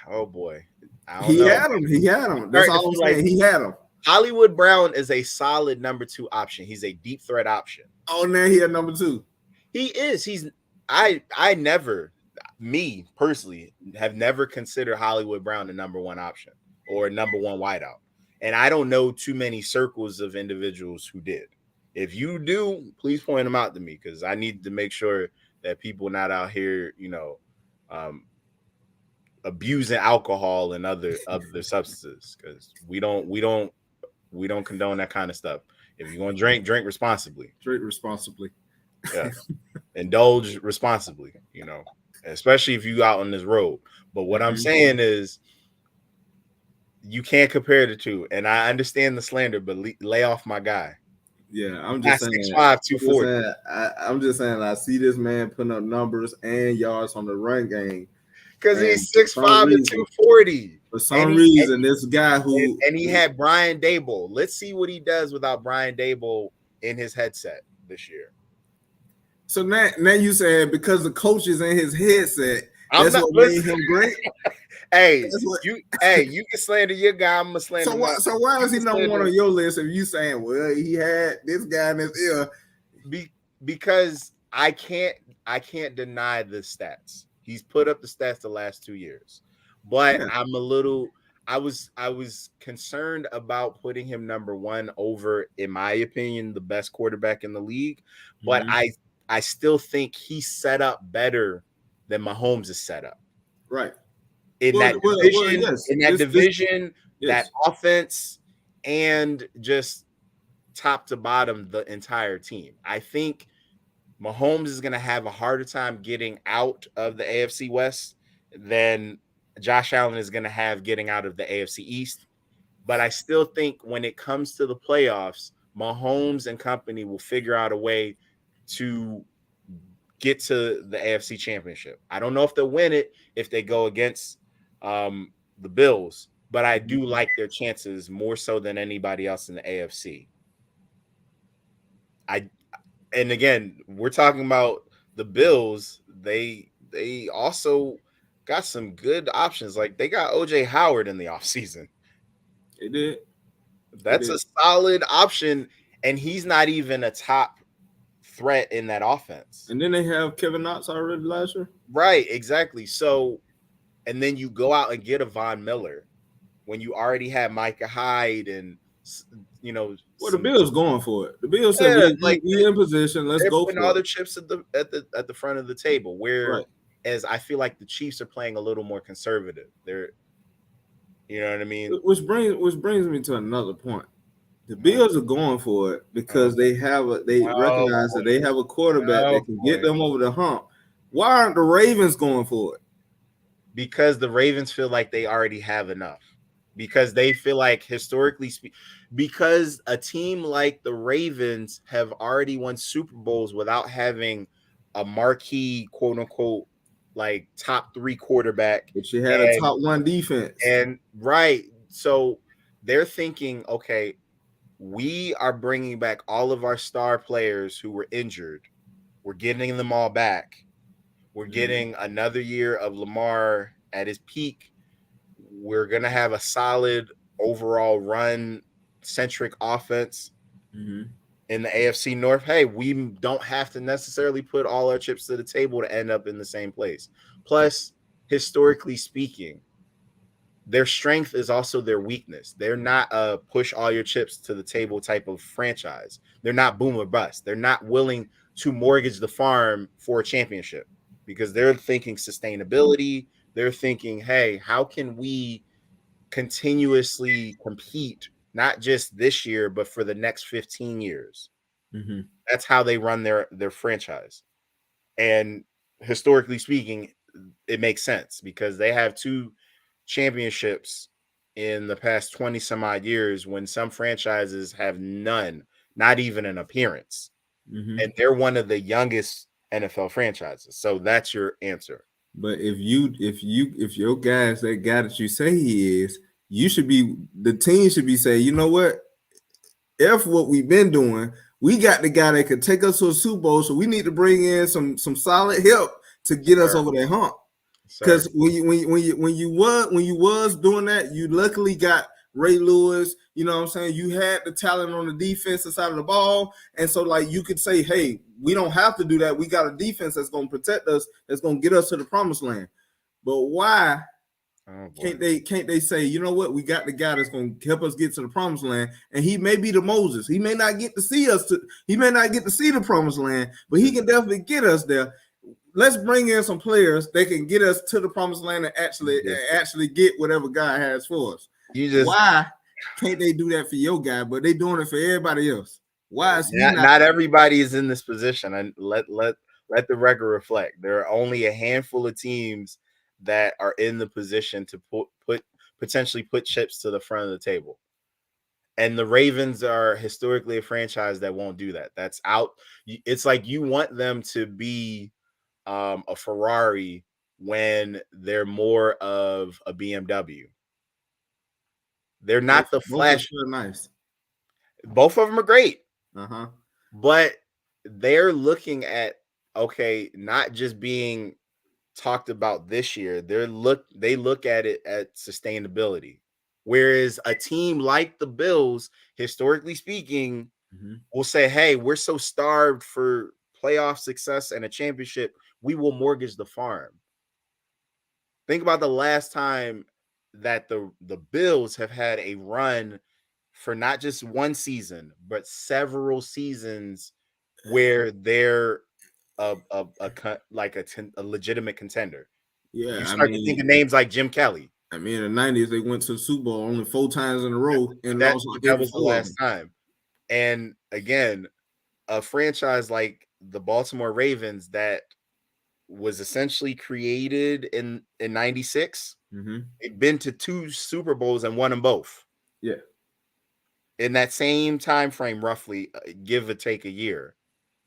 oh boy. I don't He know. had him. He had him. That's all I'm saying. He had him. Hollywood Brown is a solid number 2 option. He's a deep threat option. Oh, now he had number 2. He is. I never, me personally, have never considered Hollywood Brown the number 1 option or number 1 wideout. And I don't know too many circles of individuals who did. If you do, please point them out to me, because I need to make sure that people not out here, abusing alcohol and other substances, because we don't condone that kind of stuff. If you're gonna drink responsibly. Drink responsibly. Yeah. Indulge responsibly, especially if you out on this road. But what I'm saying is, you can't compare the two. And I understand the slander, but lay off my guy. Yeah, I'm just saying. 6'5", 240. I'm just saying, I see this man putting up numbers and yards on the run game. Because he's 6'5" and 240. For some reason, this guy who... And he had Brian Daboll. Let's see what he does without Brian Daboll in his headset this year. So now you saying because the coach is in his headset, that's what made him great? You can slander your guy. I'm gonna slander. So why is he number 1 on your list if you saying, well, he had this guy in his ear? Because I can't deny the stats. He's put up the stats the last 2 years, but I was concerned about putting him number 1 over, in my opinion, the best quarterback in the league. But I still think he's set up better than Mahomes is set up. Right. That division, that offense, and just top to bottom, the entire team. I think Mahomes is going to have a harder time getting out of the AFC West than Josh Allen is going to have getting out of the AFC East. But I still think when it comes to the playoffs, Mahomes and company will figure out a way to get to the AFC Championship. I don't know if they'll win it if they go against the Bills, but I do like their chances more so than anybody else in the AFC. And again, we're talking about the Bills. They also got some good options. Like, they got OJ Howard in the offseason. They did. That's a solid option, and he's not even a top threat in that offense. And then they have Kevin Knox already last year. Right, exactly. So, and then you go out and get a Von Miller when you already have Micah Hyde and the Bills going for it. The Bills said we in position. Let's go for all the chips at the front of the table. Whereas I feel like the Chiefs are playing a little more conservative. They're, you know what I mean. Which brings me to another point. The Bills are going for it because they recognize that they have a quarterback that can get them over the hump. Why aren't the Ravens going for it? Because the Ravens feel like they already have enough. Because they feel like, historically speaking, because a team like the Ravens have already won Super Bowls without having a marquee, quote unquote, like top 3 quarterback. But you had a top 1 defense. And so they're thinking, okay, we are bringing back all of our star players who were injured. We're getting them all back. We're getting another year of Lamar at his peak. We're going to have a solid overall run-centric offense in the AFC North. Hey, we don't have to necessarily put all our chips to the table to end up in the same place. Plus, historically speaking, their strength is also their weakness. They're not a push all your chips to the table type of franchise. They're not boom or bust. They're not willing to mortgage the farm for a championship because they're thinking sustainability. They're thinking, hey, how can we continuously compete, not just this year, but for the next 15 years? That's how they run their franchise. And historically speaking, it makes sense because they have 2 championships in the past 20 some odd years when some franchises have none, not even an appearance. Mm-hmm. And they're one of the youngest NFL franchises. So that's your answer. But if your guy is that guy that you say he is, the team should be saying, you know what? F what we've been doing. We got the guy that could take us to a Super Bowl, so we need to bring in some solid help to get us over that hump. Because when you was doing that, you luckily got Ray Lewis. You know what I'm saying? You had the talent on the defensive side of the ball, and so like you could say, hey, we don't have to do that. We got a defense that's going to protect us, that's going to get us to the promised land. But why can't they say, you know what? We got the guy that's going to help us get to the promised land, and he may be the Moses. He may not get to see us he may not get to see the promised land, but he can definitely get us there. Let's bring in some players that can get us to the promised land and actually get whatever God has for us. Why can't they do that for your guy, but they doing it for everybody else? Why is not everybody is in this position? And let the record reflect. There are only a handful of teams that are in the position to potentially put chips to the front of the table. And the Ravens are historically a franchise that won't do that. That's out. It's like you want them to be a Ferrari when they're more of a BMW. They're not the flash. Nice. Both of them are great. Uh-huh. But they're looking at, okay, not just being talked about this year. They look at it at sustainability. Whereas a team like the Bills, historically speaking, will say, hey, we're so starved for playoff success and a championship, we will mortgage the farm. Think about the last time that the Bills have had a run for not just one season, but several seasons where they're a legitimate contender. Yeah, you start to think of names like Jim Kelly. I mean, in the 90s, they went to the Super Bowl only 4 times in a row, and that was the last time. And again, a franchise like the Baltimore Ravens that was essentially created in 96. They've been to 2 Super Bowls and won them both. Yeah. In that same time frame, roughly, give or take a year.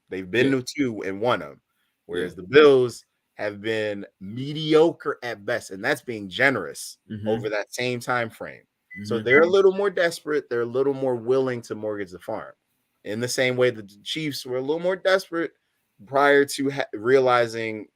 They've been to 2 and won them. Whereas the Bills have been mediocre at best, and that's being generous over that same time frame. So they're a little more desperate. They're a little more willing to mortgage the farm. In the same way that the Chiefs were a little more desperate prior to realizing,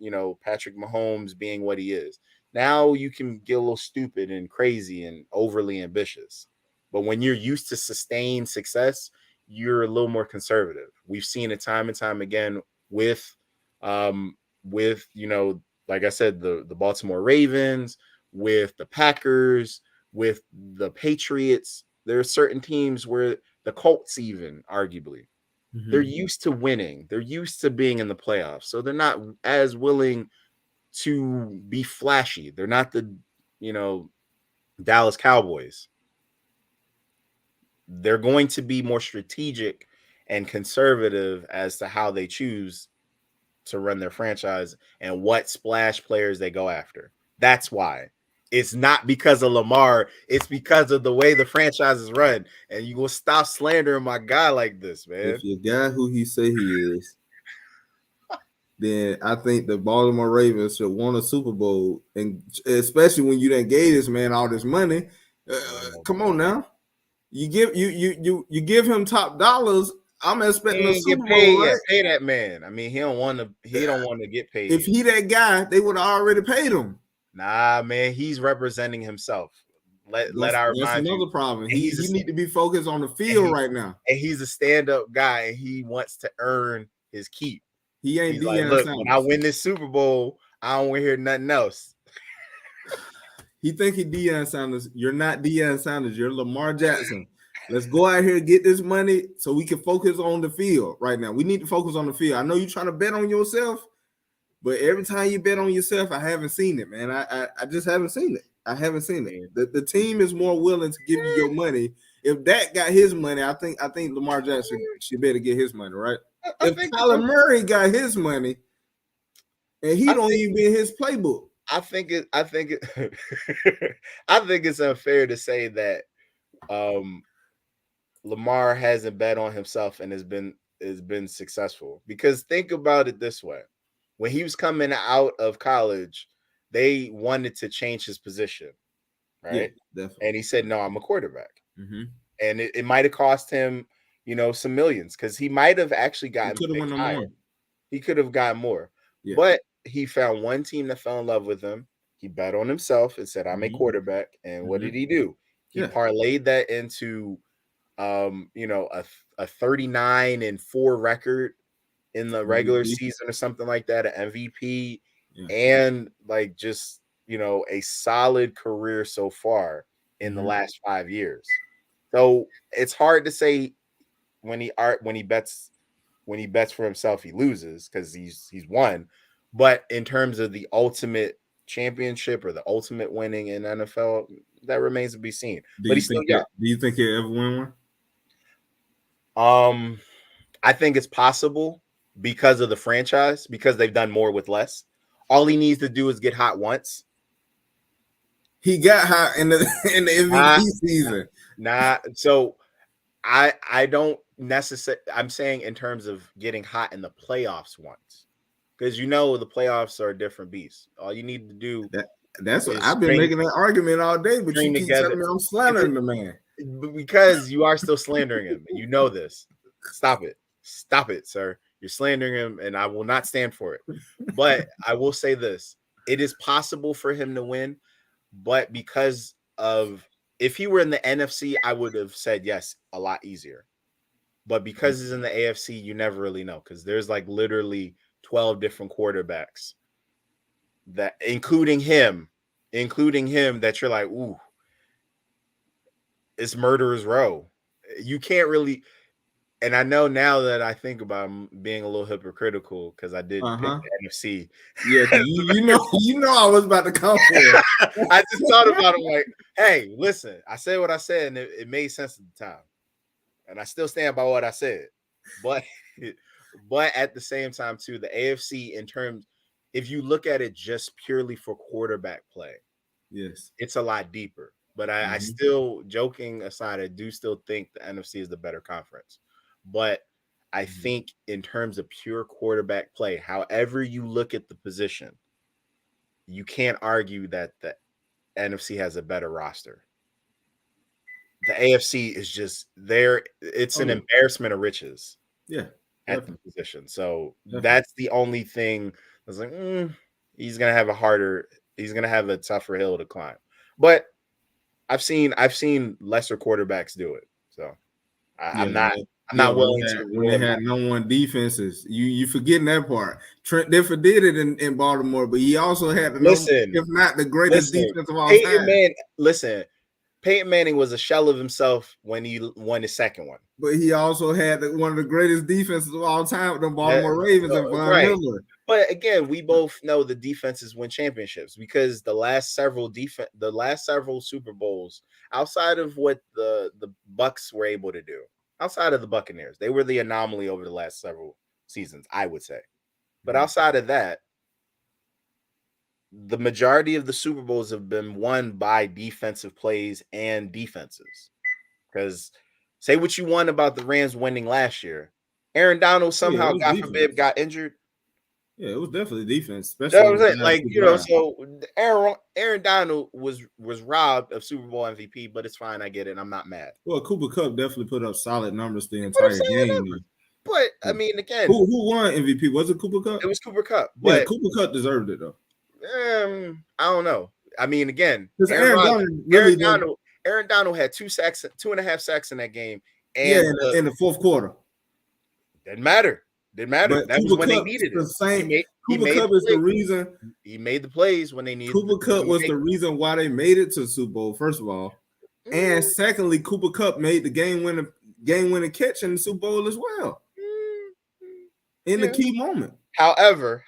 Patrick Mahomes being what he is. Now you can get a little stupid and crazy and overly ambitious. But when you're used to sustained success, you're a little more conservative. We've seen it time and time again with like I said, the Baltimore Ravens, with the Packers, with the Patriots. There are certain teams where the Colts, even arguably, they're used to winning. They're used to being in the playoffs. So they're not as willing to be flashy. They're not the, Dallas Cowboys. They're going to be more strategic and conservative as to how they choose to run their franchise and what splash players they go after. That's why. It's not because of Lamar. It's because of the way the franchise is run. And you will stop slandering my guy like this, man. If your guy who he say he is, then I think the Baltimore Ravens should won a Super Bowl, and especially when you done gave this man all this money. Come on now, you give him top dollars. I'm expecting a Super Bowl, right? Pay that man. I mean, he don't want to get paid. If he that guy, they would have already paid him. Nah, man, he's representing himself. That's another problem. He need to be focused on the field right now. And he's a stand-up guy, and he wants to earn his keep. He ain't He's like, look, when I win this Super Bowl, I don't want to hear nothing else. He think he Deion Sanders. You're not Deion Sanders. You're Lamar Jackson. Let's go out here and get this money so we can focus on the field right now. We need to focus on the field. I know you're trying to bet on yourself, but every time you bet on yourself, I haven't seen it, man. I just haven't seen it. I haven't seen it. The team is more willing to give you your money. If Dak got his money, I think Lamar Jackson should better get his money, right? If Kyler Murray got his money, and he don't even be in his playbook. I think it. I think it's unfair to say that Lamar hasn't bet on himself and has been successful, because think about it this way: when he was coming out of college, they wanted to change his position, right? Yeah, definitely. And he said, "No, I'm a quarterback." Mm-hmm. And it might have cost him, some millions, because he might have actually gotten could have won higher. more. He could have gotten more, Yeah. but he found one team that fell in love with him. He bet on himself and said, "I'm a quarterback." And what did he do? He parlayed that into, a 39-4 record in the regular season or something like that, an MVP, and like just a solid career so far in the last 5 years. So it's hard to say when he bets for himself he loses, because he's won. But in terms of the ultimate championship or the ultimate winning in NFL, that remains to be seen. But he's still young. Do you think he'll ever win one? I think it's possible because of the franchise, because they've done more with less. All he needs to do is get hot once. He got hot in the MVP season. So I don't necessarily. I'm saying in terms of getting hot in the playoffs once, because the playoffs are a different beast. All you need to do. That's what I've been making that argument all day, but you keep telling me I'm slandering the man. Because you are still slandering him. You know this. Stop it, sir. You're slandering him, and I will not stand for it. But I will say this: it is possible for him to win, but because of, if he were in the NFC, I would have said yes a lot easier. But because he's in the AFC, you never really know, because there's like literally 12 different quarterbacks that, including him, that you're like, ooh, it's murderer's row. You can't really. And I know now that I think about being a little hypocritical, because I did pick the NFC. Yeah, you know I was about to come for it. I just thought about it like, hey, listen, I said what I said, and it made sense at the time. And I still stand by what I said. But at the same time, too, the AFC, in terms, if you look at it just purely for quarterback play, yes, it's a lot deeper. But I still, joking aside, I do still think the NFC is the better conference. But I think in terms of pure quarterback play, however you look at the position, you can't argue that the NFC has a better roster. The AFC is just there. It's an embarrassment of riches. Yeah, at the position. So that's the only thing. I was like, he's gonna have a tougher hill to climb. But I've seen lesser quarterbacks do it. So I'm not willing to. When they had no one defenses, you forgetting that part. Trent Difford did it in Baltimore, but he also had if not the greatest defense of all time. Peyton Manning was a shell of himself when he won his second one. But he also had one of the greatest defenses of all time with the Baltimore Ravens and Von Miller. But again, we both know the defenses win championships, because the last several Super Bowls, outside of what the Bucs were able to do, outside of the Buccaneers, they were the anomaly over the last several seasons, I would say. But outside of that, the majority of the Super Bowls have been won by defensive plays and defenses. Because say what you want about the Rams winning last year, Aaron Donald somehow, God forbid, got injured. Yeah, it was definitely defense. Especially so Aaron Donald was robbed of Super Bowl MVP, but it's fine. I get it. I'm not mad. Well, Cooper Kupp definitely put up solid numbers the entire game. But I mean, again, who won MVP? Was it Cooper Kupp? It was Cooper Kupp. Yeah, Cooper Kupp deserved it though. I don't know. I mean, again, Aaron Donald had 2.5 sacks in that game. And in the fourth quarter. Didn't matter. That was when they needed it. Cooper Kupp is the reason he made the plays when they needed. Cooper Kupp was the reason why they made it to the Super Bowl, first of all. And secondly, Cooper Kupp made the game winning catch in the Super Bowl as well. In the key moment. However,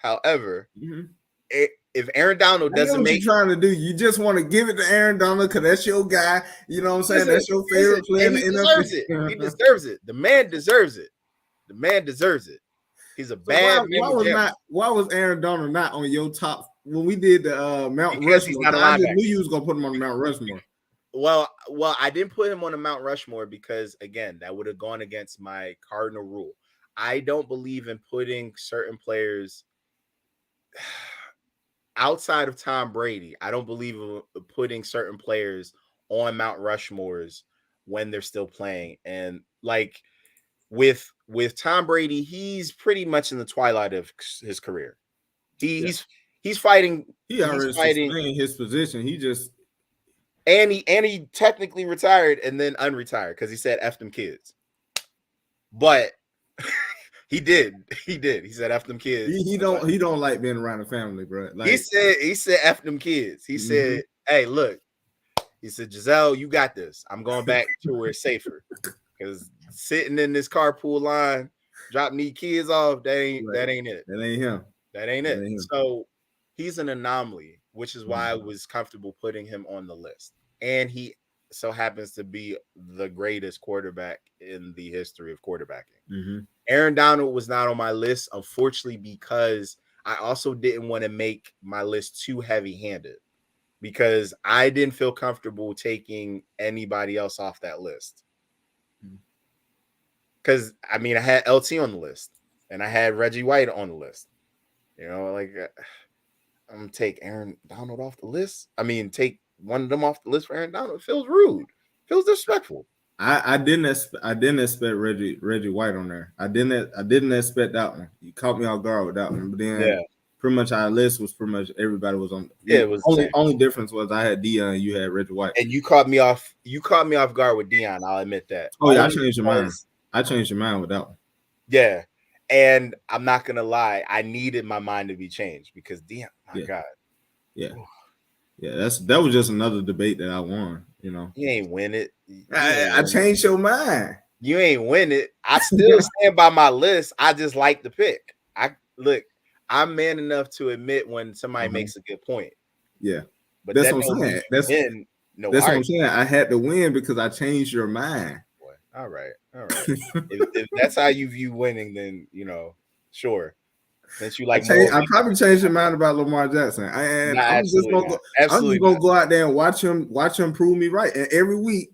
if Aaron Donald doesn't make, what you're trying to do, you just want to give it to Aaron Donald because that's your guy. You know what I'm saying? That's your favorite player in the NFL. He deserves it. The man deserves it. He's a bad man. Why was Aaron Donald not on your top when we did the Mount Because he's Rushmore. not a I just linebacker. knew you was gonna put him on the Mount Rushmore. Well, I didn't put him on the Mount Rushmore because, again, that would have gone against my cardinal rule. I don't believe in putting certain players outside of Tom Brady. I don't believe in putting certain players on Mount Rushmores when they're still playing. And like with Tom Brady, he's pretty much in the twilight of his career. He's fighting. He already He's fighting. sustained his position. He just And he technically retired and then unretired because he said F them kids. But he did. He said F them kids. he don't like being around the family, bro. Like, he said F them kids. He said, hey, look. He said, Giselle, you got this. I'm going back to where it's safer. Because sitting in this carpool line, dropping these kids off, that ain't it. That ain't him. That ain't it. So he's an anomaly, which is why I was comfortable putting him on the list. And he so happens to be the greatest quarterback in the history of quarterbacking. Aaron Donald was not on my list, unfortunately, because I also didn't want to make my list too heavy-handed because I didn't feel comfortable taking anybody else off that list. Because, I mean, I had LT on the list, and I had Reggie White on the list. You know, like, I'm going to take Aaron Donald off the list. I mean, take one of them off the list for Aaron Donald. It feels rude. Feels disrespectful. I didn't expect Reggie White on there. I didn't expect that one. You caught me off guard with that one. But then pretty much our list was pretty much everybody was on. Yeah, it was only difference was I had Dion, you had Reggie White. And you caught me off guard with Dion, I'll admit that. Oh yeah, I changed your mind. I changed your mind with that one. Yeah. And I'm not gonna lie, I needed my mind to be changed because Dion, my God. Yeah. Yeah, that was just another debate that I won, you know. You ain't win it. I changed your mind. You ain't win it. I still stand by my list. I just like the pick. I'm man enough to admit when somebody makes a good point. Yeah. But that's what I'm saying. That's what I'm saying. I had to win because I changed your mind. Boy. All right. if that's how you view winning, then sure. Since you like, I probably changed your mind about Lamar Jackson. I'm just gonna go out there and watch him prove me right. And every week,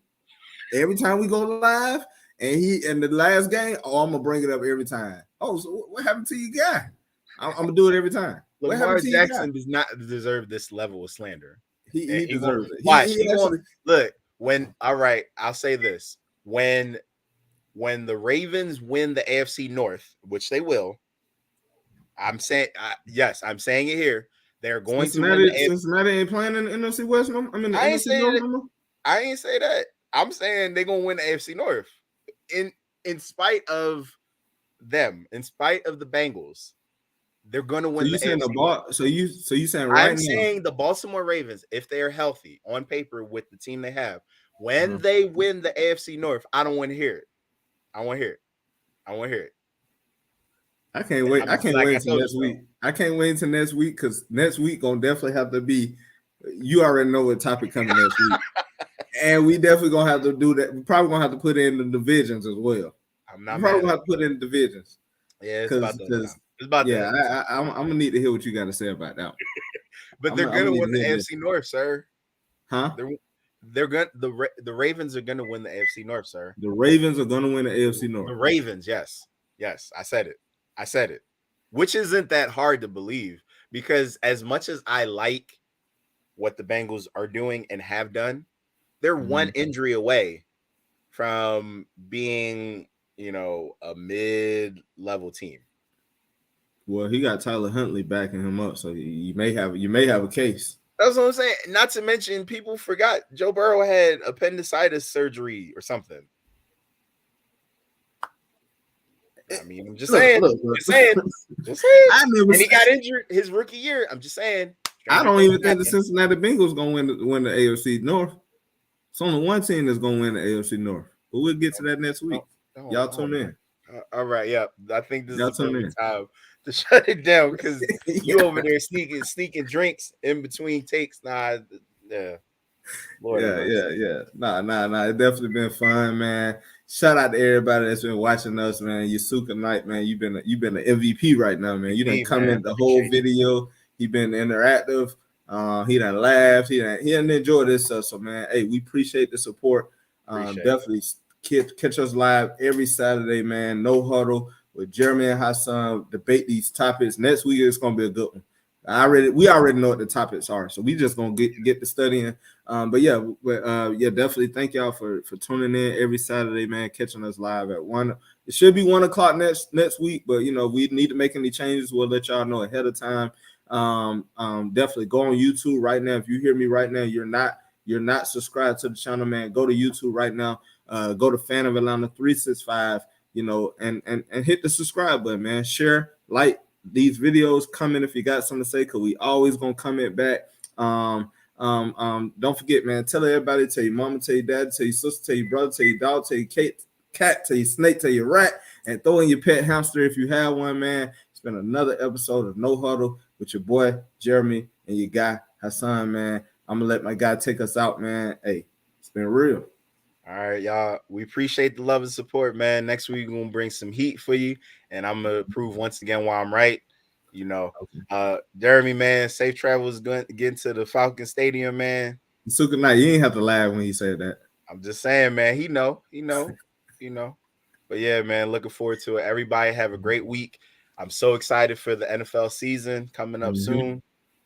every time we go live, and he in the last game, I'm gonna bring it up every time. Oh, so what happened to you, guy? I'm gonna do it every time. Lamar Jackson does not deserve this level of slander. He deserves it. I'll say this: when the Ravens win the AFC North, which they will. I'm saying, yes, I'm saying it here. They're going to win the Cincinnati ain't playing in the NFC West. I ain't say that. I'm saying they're gonna win the AFC North. In spite of them, in spite of the Bengals, they're gonna win the AFC North. So you saying right now? I'm saying the Baltimore Ravens, if they are healthy on paper with the team they have, when they win the AFC North, I don't want to hear it. I want to hear it. I can't wait. I can't wait until next week. I can't wait until next week because next week gonna definitely have to be. You already know what topic coming next week, and we definitely gonna have to do that. We're probably gonna have to put in the divisions as well. I'm not. Probably gonna have to put in the divisions. Yeah, it's about that. I'm gonna need to hear what you got to say about that one. But they're gonna win the AFC North, sir. Huh? They're going. The Ravens are gonna win the AFC North, sir. The Ravens are gonna win the AFC North. The Ravens, yes, I said it, which isn't that hard to believe because as much as I like what the Bengals are doing and have done, they're one injury away from being, a mid-level team. Well, he got Tyler Huntley backing him up, so you may have a case. That's what I'm saying. Not to mention, people forgot Joe Burrow had appendicitis surgery or something. I mean, I'm just saying. Just saying. And he got injured his rookie year. I'm just saying. I don't even think the Cincinnati Bengals gonna win the AFC North. It's only one team that's gonna win the AFC North. But we'll get to that next week. Y'all tune in. All right, yeah. I think this is the time to shut it down because you over there sneaking drinks in between takes. Lord, yeah. Nah. It definitely been fun, man. Shout out to everybody that's been watching us, man. Yusuka Knight, man. You've been an MVP right now, man. You done come in the whole video. He been interactive. He done laughed. He done enjoyed this stuff. So man, hey, we appreciate the support. Definitely catch us live every Saturday, man. No Huddle with Jeramy Hassan. Debate these topics. Next week is gonna be a good one. We already know what the topics are, so we just gonna get the studying. Definitely thank y'all for tuning in every Saturday, man. Catching us live at 1. It should be 1 o'clock next week, but we need to make any changes. We'll let y'all know ahead of time. Definitely go on YouTube right now. If you hear me right now, you're not subscribed to the channel, man. Go to YouTube right now. Go to Fan of Atlanta 365. And hit the subscribe button, man. Share, like these videos, comment if you got something to say, because we always gonna comment back. Don't forget, man, tell everybody, tell your mama, tell your dad, tell your sister, tell your brother, tell your dog, tell your cat, tell your snake, tell your rat, and throw in your pet hamster if you have one, man. It's been another episode of No Huddle with your boy Jeramy and your guy Hassan, man. I'm gonna let my guy take us out, man. Hey, it's been real. All right, y'all. We appreciate the love and support, man. Next week we're gonna bring some heat for you, and I'm gonna prove once again why I'm right. Jeramy, man, safe travels going getting to the Falcon Stadium, man. Suka night, you ain't have to laugh when he said that. I'm just saying, man. He know. But yeah, man, looking forward to it. Everybody have a great week. I'm so excited for the NFL season coming up soon,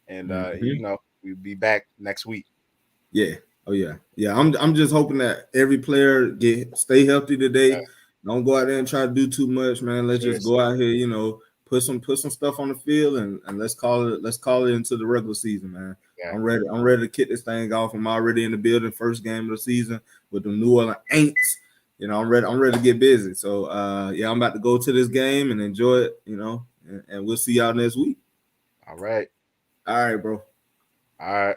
and we'll be back next week. Yeah. Oh yeah. I'm just hoping that every player stay healthy today. Yeah. Don't go out there and try to do too much, man. Let's just go out here, put some stuff on the field and let's call it into the regular season, man. Yeah. I'm ready to kick this thing off. I'm already in the building, first game of the season with the New Orleans Aints. I'm ready to get busy. So I'm about to go to this game and enjoy it, and we'll see y'all next week. All right. All right, bro. All right.